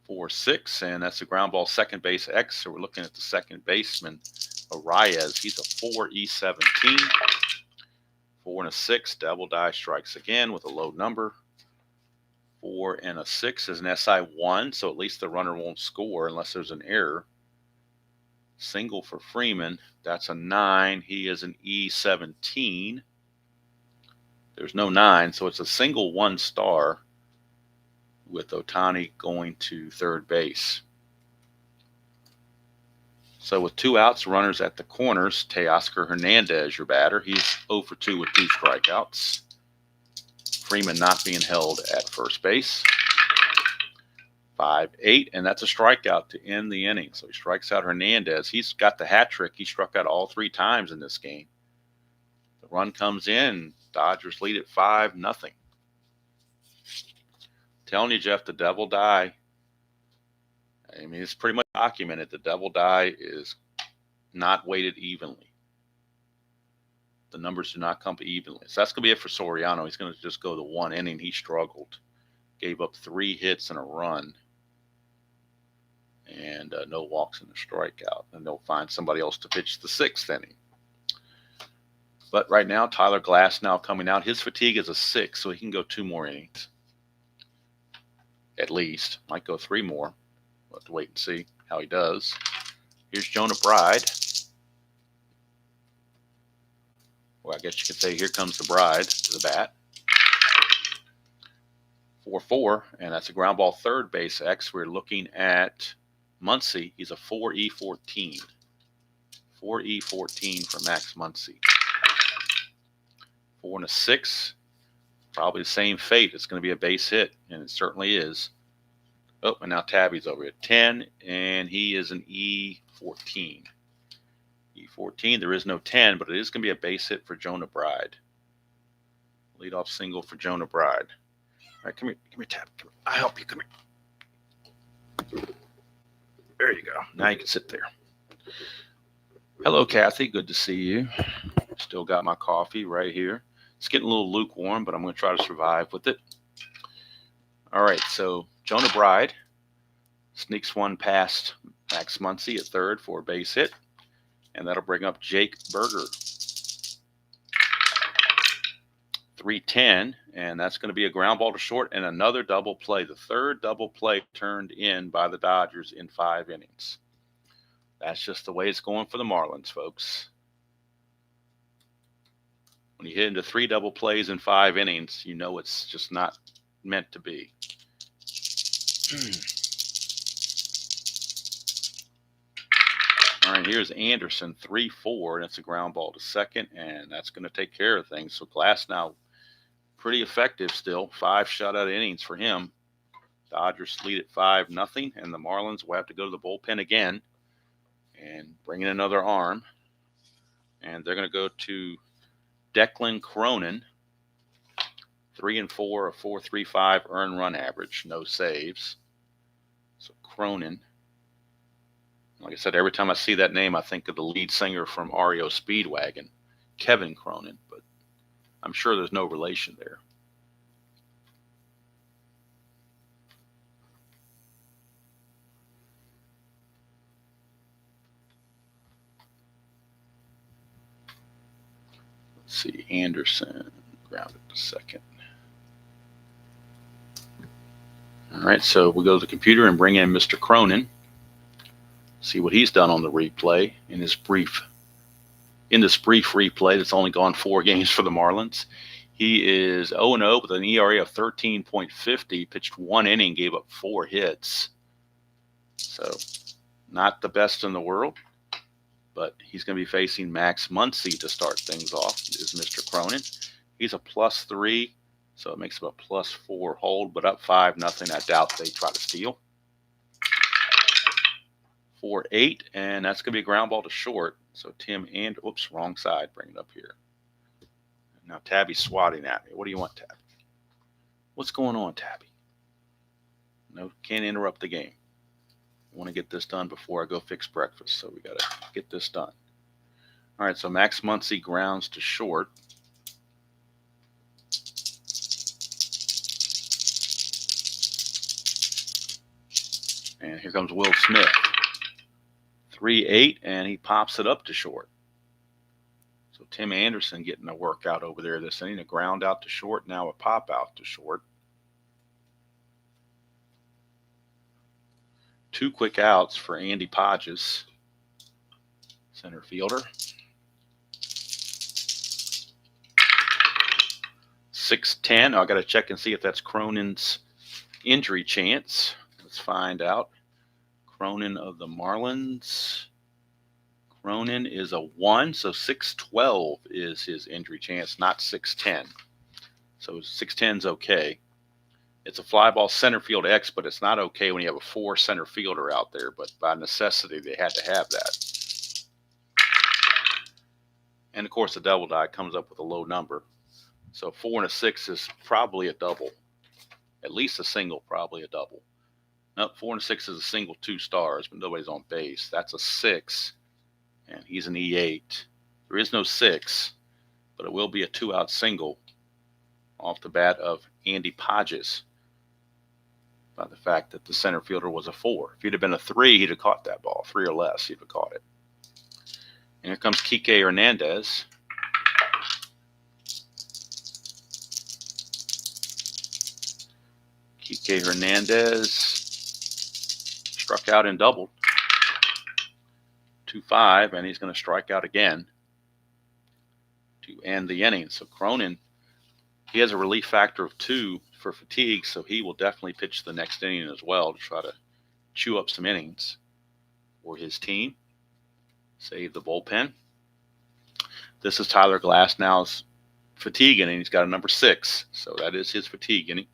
For 6, and that's a ground ball, second base X. So we're looking at the second baseman, Arias. He's a 4E17. 4 and a 6, double die strikes again with a low number. 4 and a 6 is an SI1, so at least the runner won't score unless there's an error. Single for Freeman, that's a 9. He is an E17. There's no 9, so it's a single 1 star with Ohtani going to third base. So with 2 outs, runners at the corners, Teoscar Hernandez, your batter. He's 0 for 2 with 2 strikeouts. Freeman not being held at first base. 5-8, and that's a strikeout to end the inning. So he strikes out Hernandez. He's got the hat trick. He struck out all 3 times in this game. The run comes in. Dodgers lead at 5-0. Telling you, Jeff, the double die. I mean, it's pretty much documented. The double die is not weighted evenly. The numbers do not come evenly. So that's going to be it for Soriano. He's going to just go the 1 inning. He struggled. Gave up 3 hits and a run. And no walks and a strikeout. And they'll find somebody else to pitch the 6th inning. But right now, Tyler Glasnow coming out. His fatigue is a 6, so he can go 2 more innings. At least. Might go 3 more. We'll have to wait and see how he does. Here's Jonah Bride. Well, I guess you could say here comes the Bride to the bat. 4-4, and that's a ground ball third base X. We're looking at Muncy. He's a 4E14. 4E14 for Max Muncy. 4 and a 6. Probably the same fate. It's going to be a base hit, and it certainly is. Oh, and now Tabby's over at 10, and he is an E14. E14, there is no 10, but it is going to be a base hit for Jonah Bride. Leadoff single for Jonah Bride. All right, come here, Tabby. Come here. I'll help you. Come here. There you go. Now you can sit there. Hello, Kathy. Good to see you. Still got my coffee right here. It's getting a little lukewarm, but I'm going to try to survive with it. All right, so Jonah Bride sneaks one past Max Muncy at third for a base hit, and that'll bring up Jake Berger. 3-10, and that's going to be a ground ball to short and another double play. The third double play turned in by the Dodgers in 5 innings. That's just the way it's going for the Marlins, folks. When you hit into 3 double plays in 5 innings, you know it's just not meant to be. All right, here's Anderson, 3-4, and it's a ground ball to second, and that's going to take care of things. So Glasnow, pretty effective still. 5 shutout innings for him. Dodgers lead at 5-0, and the Marlins will have to go to the bullpen again and bring in another arm. And they're going to go to Declan Cronin, 3-4, a 4.35 earned run average, no saves. So Cronin, like I said, every time I see that name, I think of the lead singer from REO Speedwagon, Kevin Cronin, but I'm sure there's no relation there. Let's see, Anderson, grounded to second. All right, so we go to the computer and bring in Mr. Cronin. See what he's done on the replay in this brief replay that's only gone 4 games for the Marlins. He is 0-0 with an ERA of 13.50, pitched 1 inning, gave up 4 hits. So not the best in the world, but he's going to be facing Max Muncy to start things off, is Mr. Cronin. He's a +3, so it makes him a +4 hold, but up 5-0. I doubt they try to steal. 4-8, and that's going to be a ground ball to short. So Tim and, oops, wrong side, bring it up here. Now Tabby's swatting at me. What do you want, Tabby? What's going on, Tabby? No, can't interrupt the game. I want to get this done before I go fix breakfast, so we got to get this done. All right, so Max Muncy grounds to short. And here comes Will Smith. 3-8, and he pops it up to short. So Tim Anderson getting a workout over there this inning. A ground out to short, now a pop out to short. 2 quick outs for Andy Podges, center fielder. 6-10. I got to check and see if that's Cronin's injury chance. Let's find out. Cronin of the Marlins. Cronin is a 1, so 6-12 is his injury chance, not 6-10. So 6-10's okay. It's a fly ball center field X, but it's not okay when you have a 4 center fielder out there. But by necessity, they had to have that. And of course, the double die comes up with a low number. So 4 and a 6 is probably a double. At least a single, probably a double. No, 4 and 6 is a single, 2 stars, but nobody's on base. That's a 6, and he's an E8. There is no 6, but it will be a 2-out single off the bat of Andy Podges by the fact that the center fielder was a 4. If he'd have been a 3, he'd have caught that ball. 3 or less, he'd have caught it. And here comes Kike Hernandez. Kike Hernandez struck out and doubled. 2-5, and he's going to strike out again to end the inning. So Cronin, he has a relief factor of 2 for fatigue, so he will definitely pitch the next inning as well to try to chew up some innings for his team. Save the bullpen. This is Tyler Glasnow's fatigue inning. He's got a number 6, so that is his fatigue inning.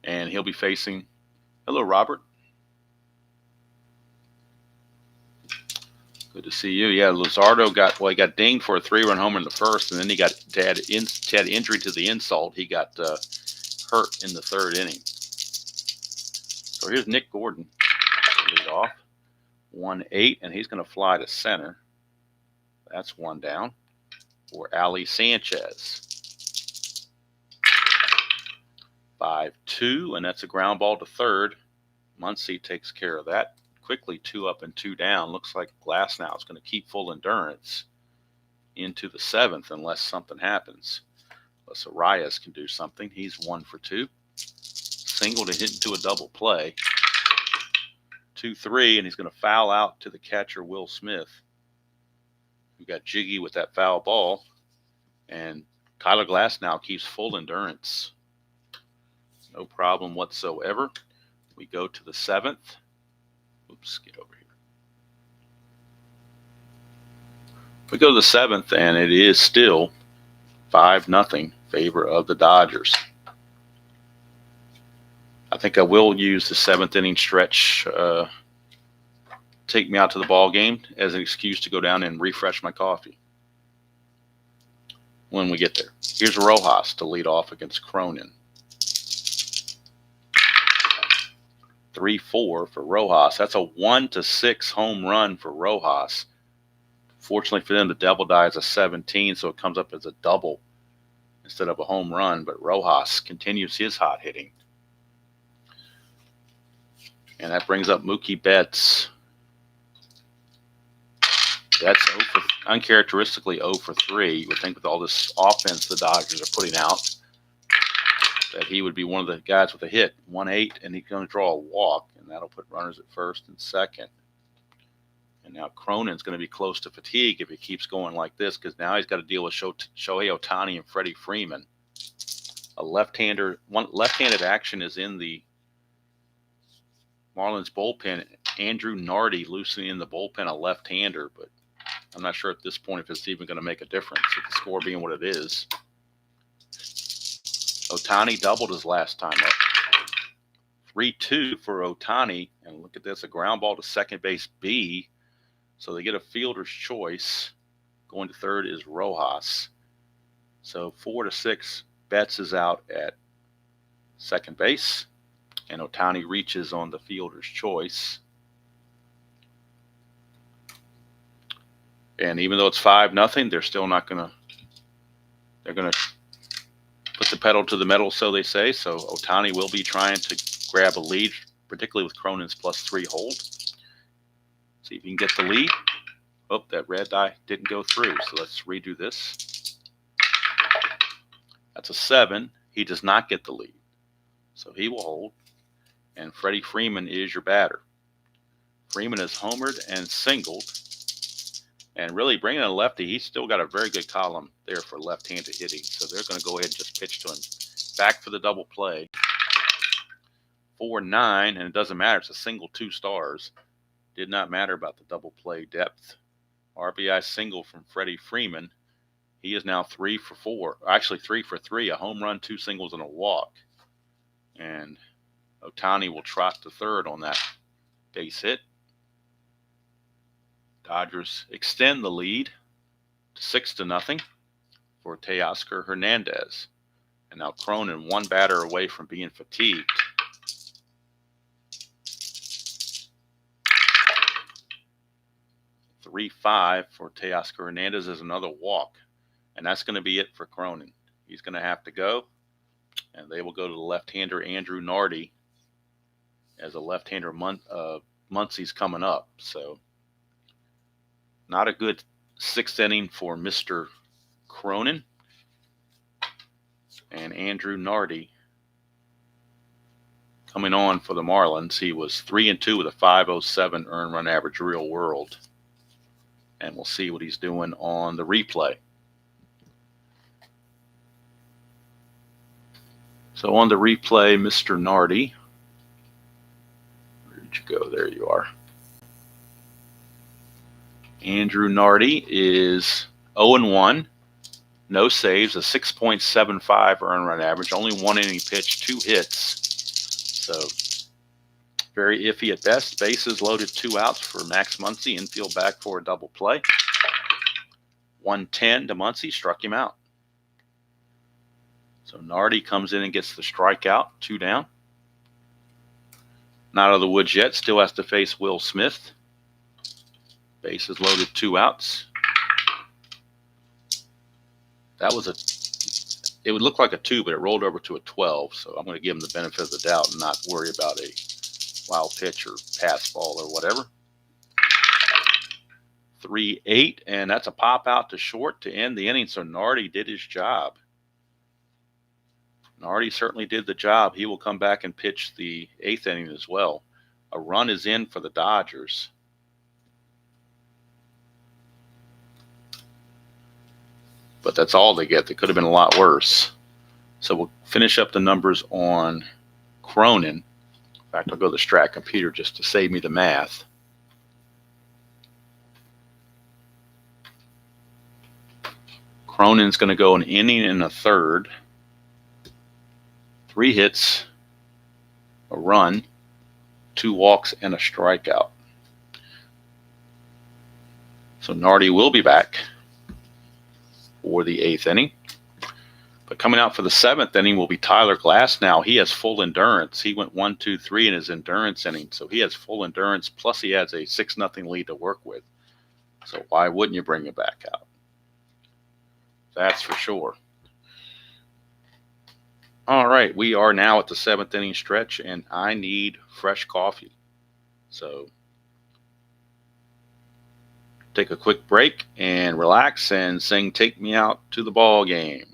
And he'll be facing, hello, Robert. Good to see you. Yeah, Luzardo he got dinged for a 3-run homer in the first, and then he had injury to the insult. He got hurt in the 3rd inning. So here's Nick Gordon to lead off. 1-8, and he's going to fly to center. That's 1 down for Ali Sanchez. 5-2, and that's a ground ball to 3rd. Muncy takes care of that. Quickly 2 up and 2 down. Looks like Glasnow is going to keep full endurance into the 7th unless something happens. Unless Arias can do something. He's 1 for 2. Single to hit into a double play. 2-3, and he's going to foul out to the catcher, Will Smith, who got jiggy with that foul ball. And Tyler Glasnow keeps full endurance. No problem whatsoever. We go to the 7th. Oops, get over here. We go to the 7th, and it is still 5-0 favor of the Dodgers. I think I will use the 7th inning stretch, take me out to the ball game as an excuse to go down and refresh my coffee when we get there. Here's Rojas to lead off against Cronin. 3-4 for Rojas. That's a 1-6 home run for Rojas. Fortunately for them, the double die is a 17, so it comes up as a double instead of a home run. But Rojas continues his hot hitting. And that brings up Mookie Betts. That's uncharacteristically 0 for 3. You would think with all this offense the Dodgers are putting out that he would be one of the guys with a hit. 1-8, and he's going to draw a walk, and that'll put runners at 1st and 2nd. And now Cronin's going to be close to fatigue if he keeps going like this, because now he's got to deal with Shohei Ohtani and Freddie Freeman. Left-handed action is in the Marlins bullpen. Andrew Nardi loosening in the bullpen, a left-hander, but I'm not sure at this point if it's even going to make a difference, with the score being what it is. Ohtani doubled his last time up. 3-2 for Ohtani, and look at this, a ground ball to second base B. So they get a fielder's choice. Going to 3rd is Rojas. So 4-6, Betts is out at second base, and Ohtani reaches on the fielder's choice. And even though it's 5-0, they're still not going to. They're going to put the pedal to the metal, so they say. So Ohtani will be trying to grab a lead, particularly with Cronin's +3 hold. See if he can get the lead. Oh, that red die didn't go through, so let's redo this. That's a 7. He does not get the lead, so he will hold. And Freddie Freeman is your batter. Freeman is homered and singled. And really bringing in a lefty, he's still got a very good column there for left-handed hitting. So they're going to go ahead and just pitch to him. Back for the double play. 4-9, and it doesn't matter. It's a single 2 stars. Did not matter about the double play depth. RBI single from Freddie Freeman. He is now 3 for 4. Actually 3 for 3. A home run, 2 singles, and a walk. And Ohtani will trot to 3rd on that base hit. Dodgers extend the lead to 6-0 for Teoscar Hernandez. And now Cronin 1 batter away from being fatigued. 3-5 for Teoscar Hernandez is another walk. And that's going to be it for Cronin. He's going to have to go. And they will go to the left-hander Andrew Nardi as a left-hander Muncy's coming up. So not a good 6th inning for Mr. Cronin. And Andrew Nardi Coming on for the Marlins, he was 3-2 with a 5.07 earned run average real world. And we'll see what he's doing on the replay. So on the replay, Mr. Nardi. Where did you go? There you are. Andrew Nardi is 0-1. No saves, a 6.75 earned run average. Only 1 inning pitched, 2 hits. So very iffy at best. Bases loaded, 2 outs for Max Muncy. Infield back for a double play. 110 to Muncy, struck him out. So Nardi comes in and gets the strikeout, 2 down. Not out of the woods yet, still has to face Will Smith. Bases loaded, 2 outs. That was it would look like a 2, but it rolled over to a 12. So I'm going to give him the benefit of the doubt and not worry about a wild pitch or pass ball or whatever. 3-8, and that's a pop out to short to end the inning. So Nardi did his job. Nardi certainly did the job. He will come back and pitch the 8th inning as well. A run is in for the Dodgers. But that's all they get. They could have been a lot worse. So we'll finish up the numbers on Cronin. In fact, I'll go to the Strat computer just to save me the math. Cronin's going to go an inning and a third. 3 hits, a run, 2 walks, and a strikeout. So Nardi will be back for the 8th inning. But coming out for the 7th inning will be Tyler Glasnow. He has full endurance. He went 1-2-3 in his endurance inning. So he has full endurance, plus he has a 6-0 lead to work with. So why wouldn't you bring him back out? That's for sure. All right, we are now at the 7th inning stretch, and I need fresh coffee. So take a quick break and relax and sing "Take Me Out to the Ball Game."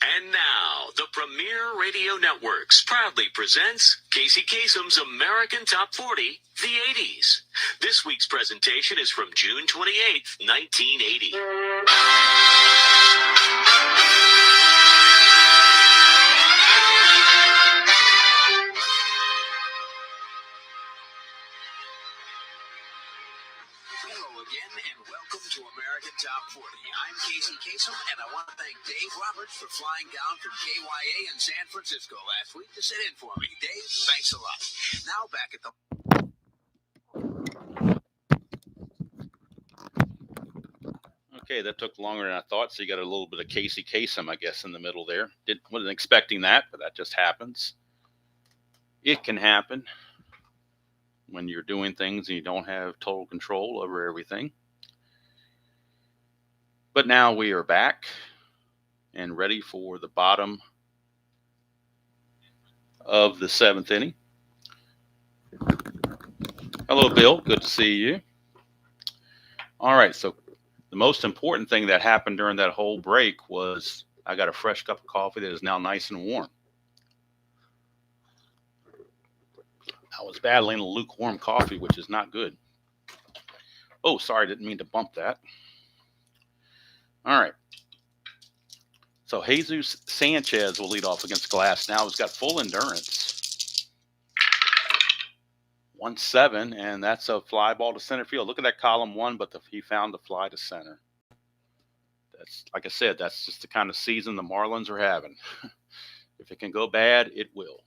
And now, the Premier Radio Networks proudly presents Casey Kasem's American Top 40, the 80s. This week's presentation is from June 28th, 1980. Hello again, and welcome to American Top 40. I'm Casey Kasem, and I want to thank Dave Roberts for flying down from KYA in San Francisco last week to sit in for me. Dave, thanks a lot. Now back at the... Okay, that took longer than I thought, so you got a little bit of Casey Kasem, I guess, in the middle there. Wasn't expecting that, but that just happens. It can happen when you're doing things and you don't have total control over everything. But now we are back and ready for the bottom of the 7th inning. Hello, Bill. Good to see you. All right. So the most important thing that happened during that whole break was I got a fresh cup of coffee that is now nice and warm. I was battling a lukewarm coffee, which is not good. Oh, sorry, didn't mean to bump that. All right. So Jesus Sanchez will lead off against Glasnow. He's got full endurance. 1-7, and that's a fly ball to center field. Look at that column one, but he found the fly to center. That's, like I said, that's just the kind of season the Marlins are having. If it can go bad, it will.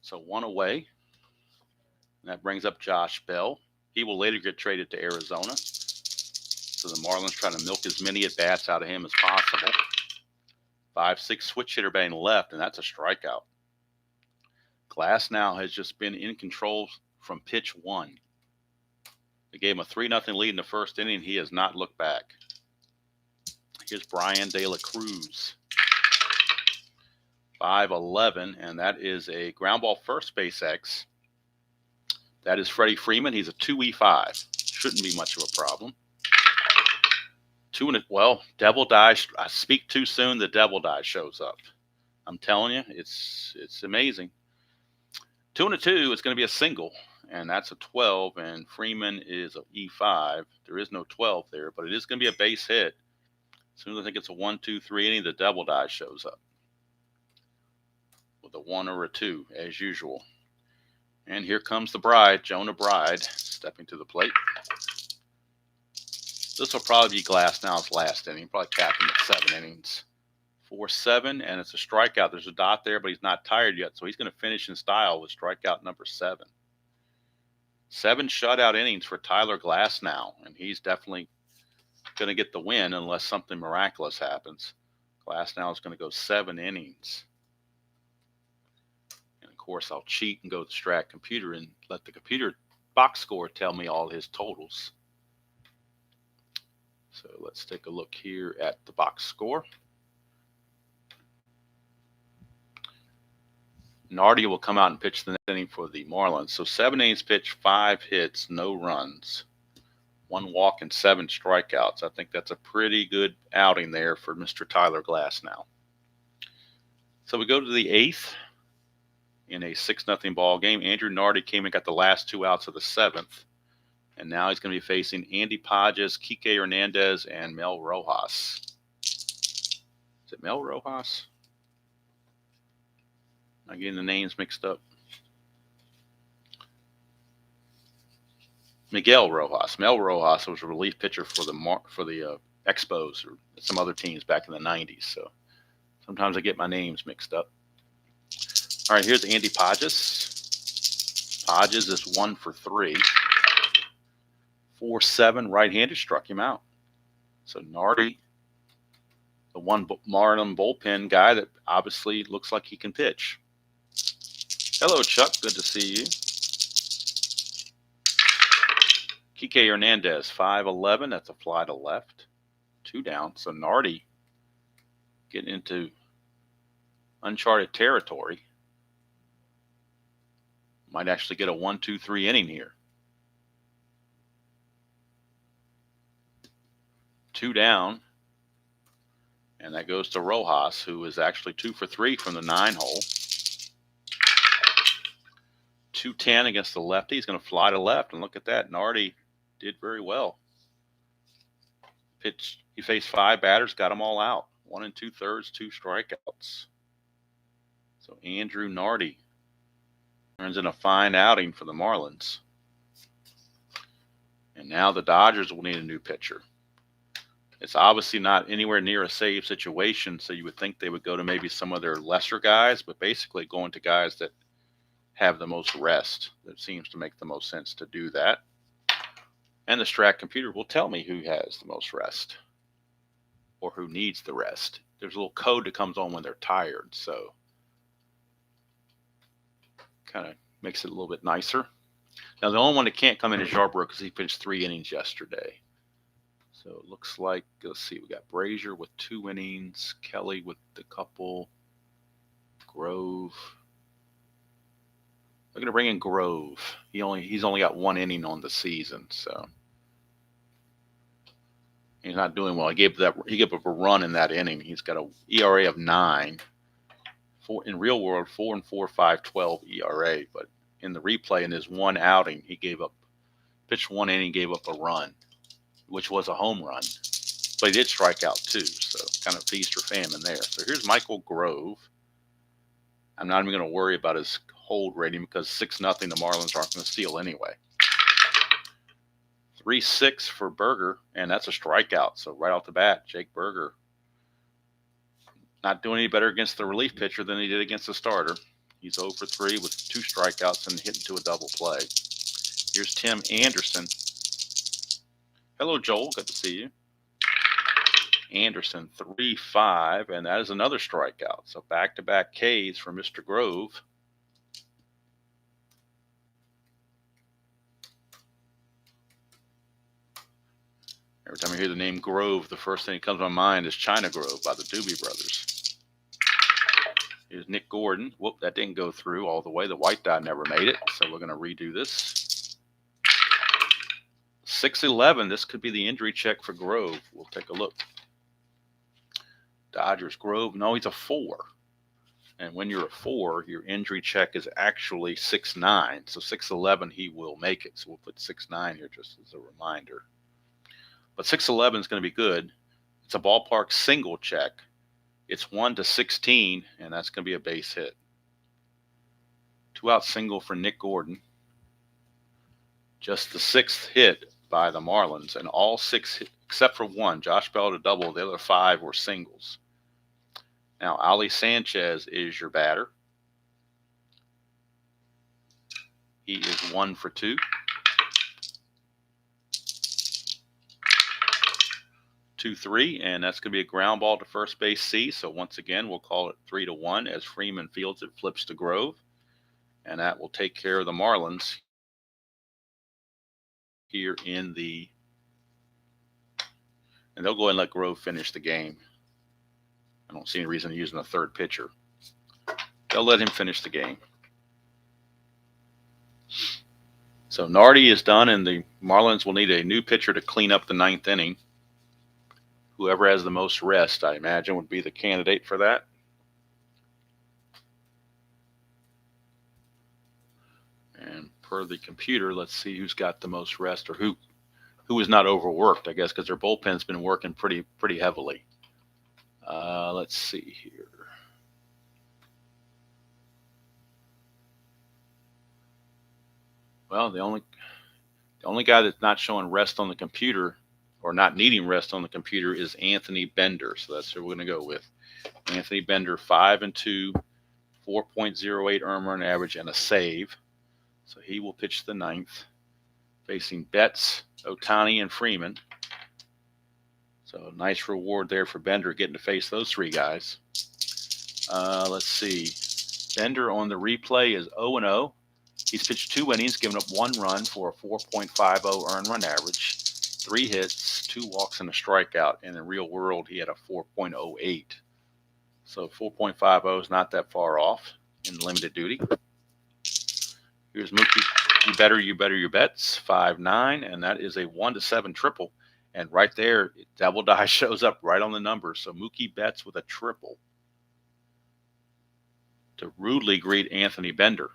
So 1 away. And that brings up Josh Bell. He will later get traded to Arizona. So the Marlins try to milk as many at-bats out of him as possible. 5-6 switch hitter batting left, and that's a strikeout. Glasnow has just been in control from pitch 1. They gave him a 3-0 lead in the first inning. He has not looked back. Here's Brian De La Cruz. 5-11, and that is a ground ball first base X. That is Freddie Freeman. He's a 2E5. Shouldn't be much of a problem. Well, Devil Dive. I speak too soon. The Devil Dive shows up. I'm telling you, it's amazing. 2-2. It's going to be a single, and that's a 12. And Freeman is a E5. There is no 12 there, but it is going to be a base hit. As soon as I think it's a 1-2-3 inning, the Devil Dive shows up with a 1 or a 2 as usual. And here comes the Bride, Jonah Bride, stepping to the plate. This will probably be Glasnow's last inning. Probably capped him at 7 innings. 4-7, and it's a strikeout. There's a dot there, but he's not tired yet, so he's going to finish in style with strikeout number 7. 7 shutout innings for Tyler Glasnow, and he's definitely going to get the win unless something miraculous happens. Glasnow is going to go 7 innings. And, of course, I'll cheat and go to the Strat computer and let the computer box score tell me all his totals. So let's take a look here at the box score. Nardi will come out and pitch the next inning for the Marlins. So 7 innings pitched, 5 hits, no runs, 1 walk, and 7 strikeouts. I think that's a pretty good outing there for Mr. Tyler Glasnow. So we go to the 8th in a 6-0 ball game. Andrew Nardi came and got the last 2 outs of the 7th. And now he's going to be facing Andy Pages, Kike Hernandez, and Mel Rojas. Is it Mel Rojas? Am I getting the names mixed up? Miguel Rojas. Mel Rojas was a relief pitcher for the Expos or some other teams back in the 90s. So sometimes I get my names mixed up. All right, here's Andy Pages. Pages is 1 for 3. 4-7 right-handed, struck him out. So Nardi, the one Marlin bullpen guy that obviously looks like he can pitch. Hello, Chuck. Good to see you. Kike Hernandez, 5-11. That's a fly to left. 2 down. So Nardi getting into uncharted territory. Might actually get a 1-2-3 inning here. 2 down, and that goes to Rojas, who is actually 2 for 3 from the 9-hole. 2-10 against the lefty. He's going to fly to left, and look at that. Nardi did very well. He faced 5 batters, got them all out. 1 2/3, 2 strikeouts. So Andrew Nardi turns in a fine outing for the Marlins. And now the Dodgers will need a new pitcher. It's obviously not anywhere near a save situation, so you would think they would go to maybe some of their lesser guys, but basically going to guys that have the most rest. That seems to make the most sense to do that. And the Strat computer will tell me who has the most rest or who needs the rest. There's a little code that comes on when they're tired, so kind of makes it a little bit nicer. Now, the only one that can't come in is Yarbrough because he pitched 3 innings yesterday. So it looks like, let's see, we got Brazier with 2 innings, Kelly with a couple, Grove. We're going to bring in Grove. He's only got 1 inning on the season, so he's not doing well. He gave up a run in that inning. He's got a ERA of 9. In real world, 4 and 4, 5.12 ERA, but in the replay in his one outing, he pitched 1 inning, gave up a run, which was a home run. But he did strike out 2, so kind of feast or famine there. So here's Michael Grove. I'm not even going to worry about his hold rating because 6-0, the Marlins aren't going to steal anyway. 3-6 for Berger, and that's a strikeout. So right off the bat, Jake Berger not doing any better against the relief pitcher than he did against the starter. He's 0 for 3 with 2 strikeouts and hitting to a double play. Here's Tim Anderson. Hello, Joel. Good to see you. Anderson, 3-5, and that is another strikeout. So back-to-back Ks for Mr. Grove. Every time I hear the name Grove, the first thing that comes to my mind is China Grove by the Doobie Brothers. Here's Nick Gordon. Whoop, that didn't go through all the way. The white die never made it, so we're going to redo this. 6-11, this could be the injury check for Grove. We'll take a look. Dodgers, Grove, no, he's a 4. And when you're a 4, your injury check is actually 6-9. So 6-11, he will make it. So we'll put 6-9 here just as a reminder. But 6-11 is going to be good. It's a ballpark single check. It's 1-16, and that's going to be a base hit. 2-out single for Nick Gordon. Just the 6th hit by the Marlins, and all 6 except for 1. Josh Bell to double. The other 5 were singles. Now, Ali Sanchez is your batter. He is 1 for 2. 2-3, and that's going to be a ground ball to first base C. So once again, we'll call it 3-1 as Freeman fields it, flips to Grove, and that will take care of the Marlins here in the. And they'll go ahead and let Grove finish the game. I don't see any reason to use a third pitcher. They'll let him finish the game. So Nardi is done, and the Marlins will need a new pitcher to clean up the 9th inning. Whoever has the most rest, I imagine, would be the candidate for that. And per the computer, let's see who's got the most rest or who is not overworked, I guess, because their bullpen's been working pretty heavily. Let's see here. Well, the only guy that's not showing rest on the computer or not needing rest on the computer is Anthony Bender. So that's who we're going to go with. Anthony Bender, 5-2, 4.08 earned run average, and a save. So he will pitch the 9th, facing Betts, Ohtani, and Freeman. So nice reward there for Bender getting to face those 3 guys. Let's see. Bender on the replay is 0-0. He's pitched 2 innings, given up 1 run for a 4.50 earned run average, 3 hits, 2 walks, and a strikeout. And in real world, he had a 4.08. So 4.50 is not that far off in limited duty. Here's Mookie. You better your bets. 5-9, and that is a 1-7 triple. And right there, double die shows up right on the numbers. So Mookie Betts with a triple to rudely greet Anthony Bender.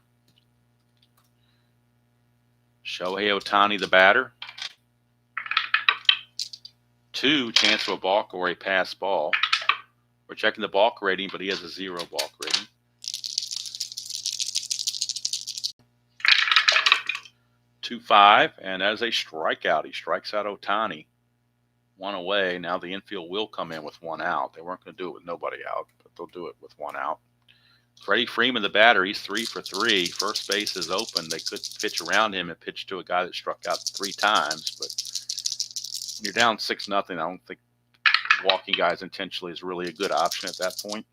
Shohei Ohtani, the batter. 2, chance of a balk or a pass ball. We're checking the balk rating, but he has a 0 balk rating. 2-5, and that is a strikeout. He strikes out Ohtani. 1 away. Now the infield will come in with 1 out. They weren't going to do it with nobody out, but they'll do it with 1 out. Freddie Freeman, the batter, he's 3 for 3. First base is open. They could pitch around him and pitch to a guy that struck out 3 times, but when you're down 6-0, I don't think walking guys intentionally is really a good option at that point.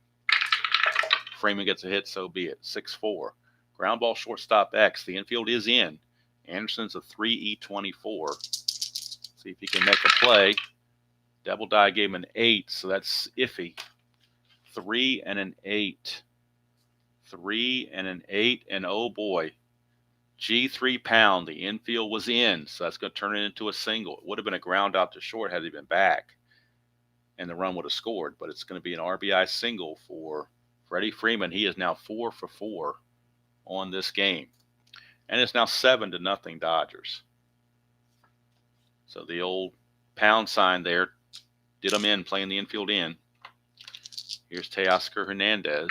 Freeman gets a hit, so be it. 6-4. Ground ball, shortstop X. The infield is in. Anderson's a 3-24. See if he can make a play. Double die gave him an 8, so that's iffy. 3 and an 8. 3 and an 8, and oh boy, G3 pound. The infield was in, so that's going to turn it into a single. It would have been a ground out to short had he been back, and the run would have scored. But it's going to be an RBI single for Freddie Freeman. He is now 4 for 4 on this game, and it's now 7-0 Dodgers. So the old pound sign there did them in, playing the infield in. Here's Teoscar Hernandez.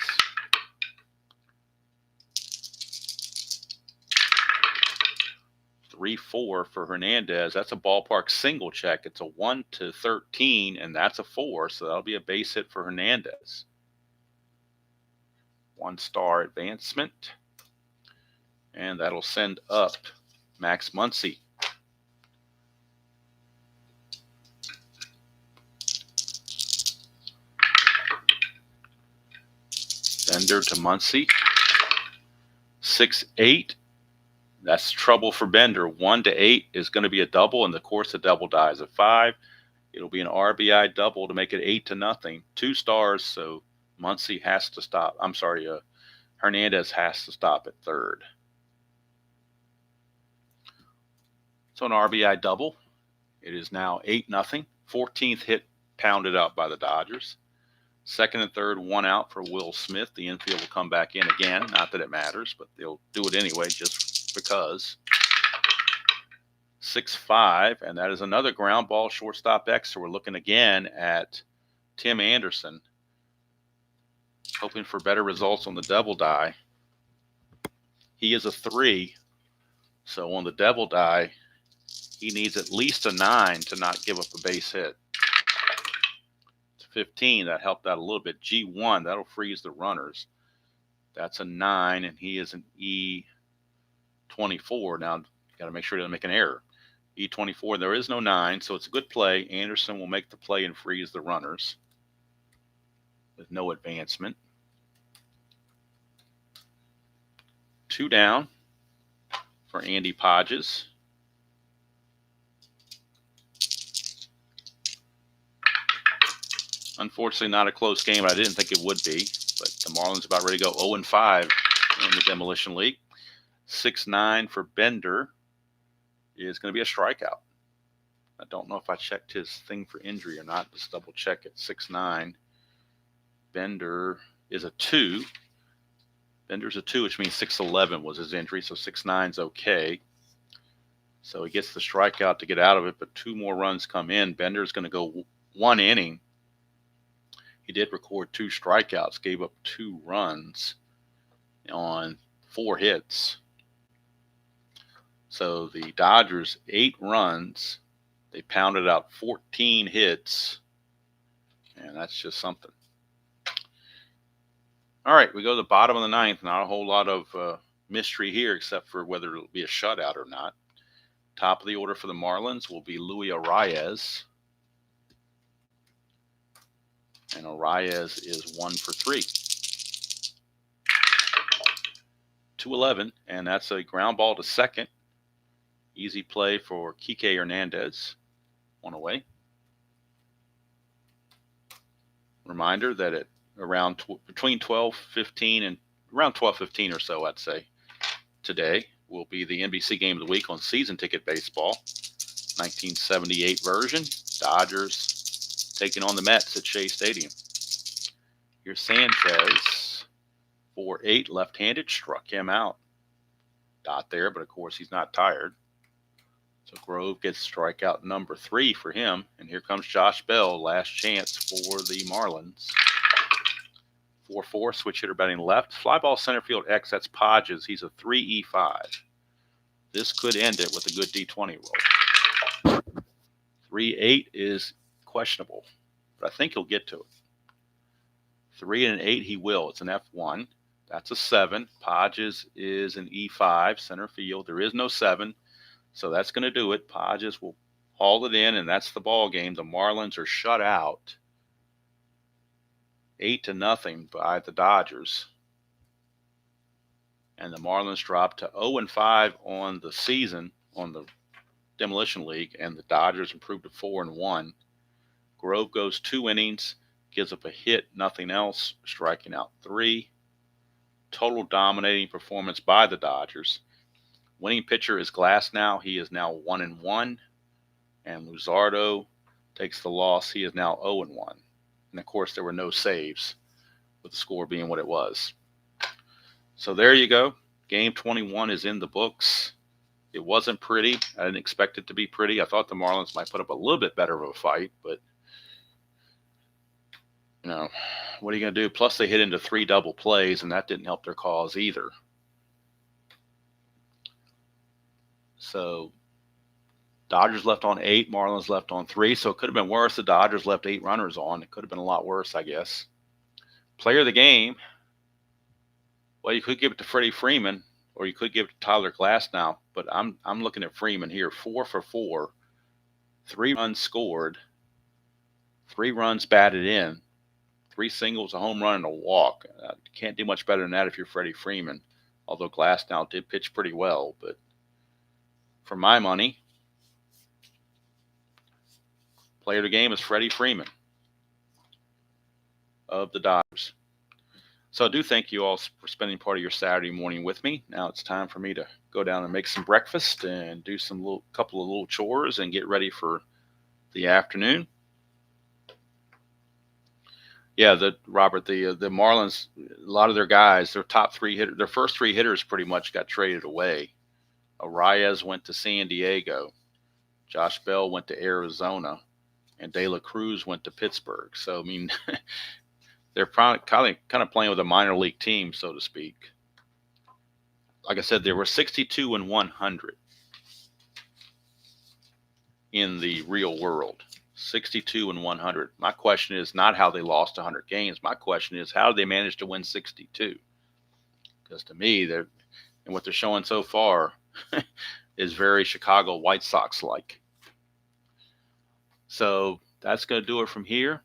3-4 for Hernandez. That's a ballpark single check. It's a 1-13, and that's a 4, so that'll be a base hit for Hernandez. 1-star advancement, and that'll send up Max Muncy. Bender to Muncy. 6-8. That's trouble for Bender. 1-8 is going to be a double, and of course the double dies at 5. It'll be an RBI double to make it 8-0. 2 stars, so Muncy has to stop. Hernandez has to stop at third. So an RBI double. It is now 8-0. 14th hit pounded out by the Dodgers. Second and third, 1 out for Will Smith. The infield will come back in again. Not that it matters, but they'll do it anyway just because. 6-5, and that is another ground ball, shortstop X. So we're looking again at Tim Anderson, hoping for better results on the double die. He is a 3, so on the double die, he needs at least a 9 to not give up a base hit. 15, that helped out a little bit. G1, that'll freeze the runners. That's a 9, and he is an E24. Now, got to make sure he doesn't make an error. E24, there is no 9, so it's a good play. Anderson will make the play and freeze the runners with no advancement. 2 down for Andy Podges. Unfortunately, not a close game. I didn't think it would be, but the Marlins about ready to go 0-5 in the Demolition League. 6-9 for Bender is going to be a strikeout. I don't know if I checked his thing for injury or not. Just double check it. 6-9. Bender is a 2. Bender's a 2, which means 6-11 was his injury, so 6-9's okay. So he gets the strikeout to get out of it, but 2 more runs come in. Bender's going to go 1 inning. He did record 2 strikeouts, gave up 2 runs on 4 hits. So the Dodgers, 8 runs. They pounded out 14 hits, and that's just something. All right, we go to the bottom of the 9th. Not a whole lot of mystery here, except for whether it'll be a shutout or not. Top of the order for the Marlins will be Luis Arias. And Arias is 1 for 3. 2-11, and that's a ground ball to second. Easy play for Kike Hernandez. 1 away. Reminder that at around between 12:15 and around 12:15 or so, I'd say, today will be the NBC Game of the Week on Season Ticket Baseball. 1978 version. Dodgers taking on the Mets at Shea Stadium. Here's Sanchez, 4-8, left-handed, struck him out. Dot there, but of course he's not tired. So Grove gets strikeout number 3 for him. And here comes Josh Bell, last chance for the Marlins. 4-4, switch hitter batting left. Fly ball center field X, that's Podges. He's a 3-E5. This could end it with a good D20 roll. 3-8 is questionable, but I think he'll get to it. 3 and an 8 he will. It's an F1. That's a 7. Podges is an E5, center field. There is no 7, so that's going to do it. Podges will haul it in, and that's the ball game. The Marlins are shut out 8-0 by the Dodgers. And the Marlins drop to 0-5 on the season, on the Demolition League, and the Dodgers improved to 4-1. Grove goes 2 innings, gives up a hit, nothing else, striking out 3. Total dominating performance by the Dodgers. winning pitcher is Glasnow. He is now 1-1, and Luzardo takes the loss. He is now 0-1. And of course, there were no saves, with the score being what it was. So there you go. Game 21 is in the books. It wasn't pretty. I didn't expect it to be pretty. I thought the Marlins might put up a little bit better of a fight, but you know, what are you going to do? Plus, they hit into 3 double plays, and that didn't help their cause either. So Dodgers left on 8, Marlins left on 3. So it could have been worse. The Dodgers left 8 runners on. It could have been a lot worse, I guess. Player of the game. Well, you could give it to Freddie Freeman, or you could give it to Tyler Glasnow, but I'm looking at Freeman here. 4 for 4, 3 runs scored, 3 runs batted in, 3 singles, a home run, and a walk. Can't do much better than that if you're Freddie Freeman, although Glasnow did pitch pretty well. But for my money, player of the game is Freddie Freeman of the Dodgers. So I do thank you all for spending part of your Saturday morning with me. Now it's time for me to go down and make some breakfast and do some couple of little chores and get ready for the afternoon. Yeah, Robert, the Marlins, a lot of their guys, their top 3 hitters, their first 3 hitters pretty much got traded away. Arias went to San Diego, Josh Bell went to Arizona, and De La Cruz went to Pittsburgh. So I mean, they're probably kind of playing with a minor league team, so to speak. Like I said, there were 62 and 100 in the real world. 62 and 100. My question is not how they lost 100 games. My question is, how did they manage to win 62? Because to me, and what they're showing so far is very Chicago White Sox-like. So that's going to do it from here.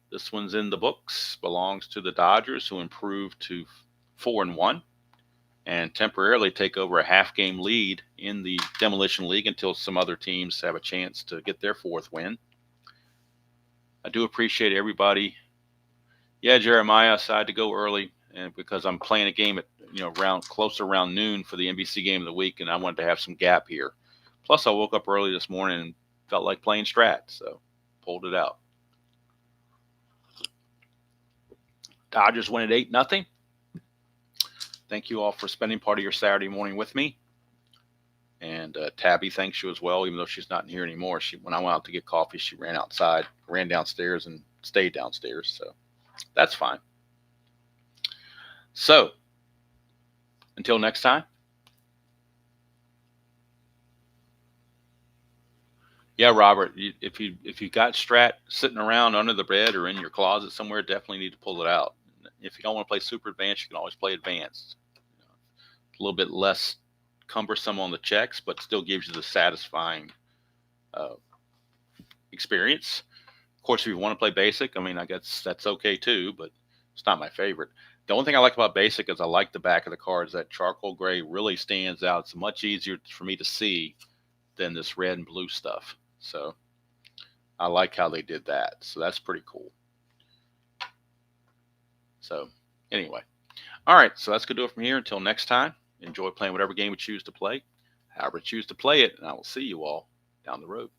This one's in the books, belongs to the Dodgers, who improved to 4-1 and temporarily take over a half-game lead in the Demolition League until some other teams have a chance to get their 4th win. I do appreciate everybody. Yeah, Jeremiah, I decided to go early, and because I'm playing a game at around noon for the NBC game of the week, and I wanted to have some gap here. Plus, I woke up early this morning and felt like playing Strat, so pulled it out. Dodgers win at 8-0. Thank you all for spending part of your Saturday morning with me. And Tabby thanks you as well, even though she's not in here anymore. When I went out to get coffee, she ran downstairs and stayed downstairs. So that's fine. So until next time. Yeah, Robert, if you got Strat sitting around under the bed or in your closet somewhere, definitely need to pull it out. If you don't want to play super advanced, you can always play advanced. A little bit less cumbersome on the checks, but still gives you the satisfying experience. Of course, if you want to play basic, I mean, I guess that's okay too, but it's not my favorite. The only thing I like about basic is I like the back of the cards. That charcoal gray really stands out. It's much easier for me to see than this red and blue stuff. So I like how they did that. So that's pretty cool. So anyway, all right. So that's going to do it from here. Until next time, enjoy playing whatever game you choose to play, however you choose to play it, and I will see you all down the road.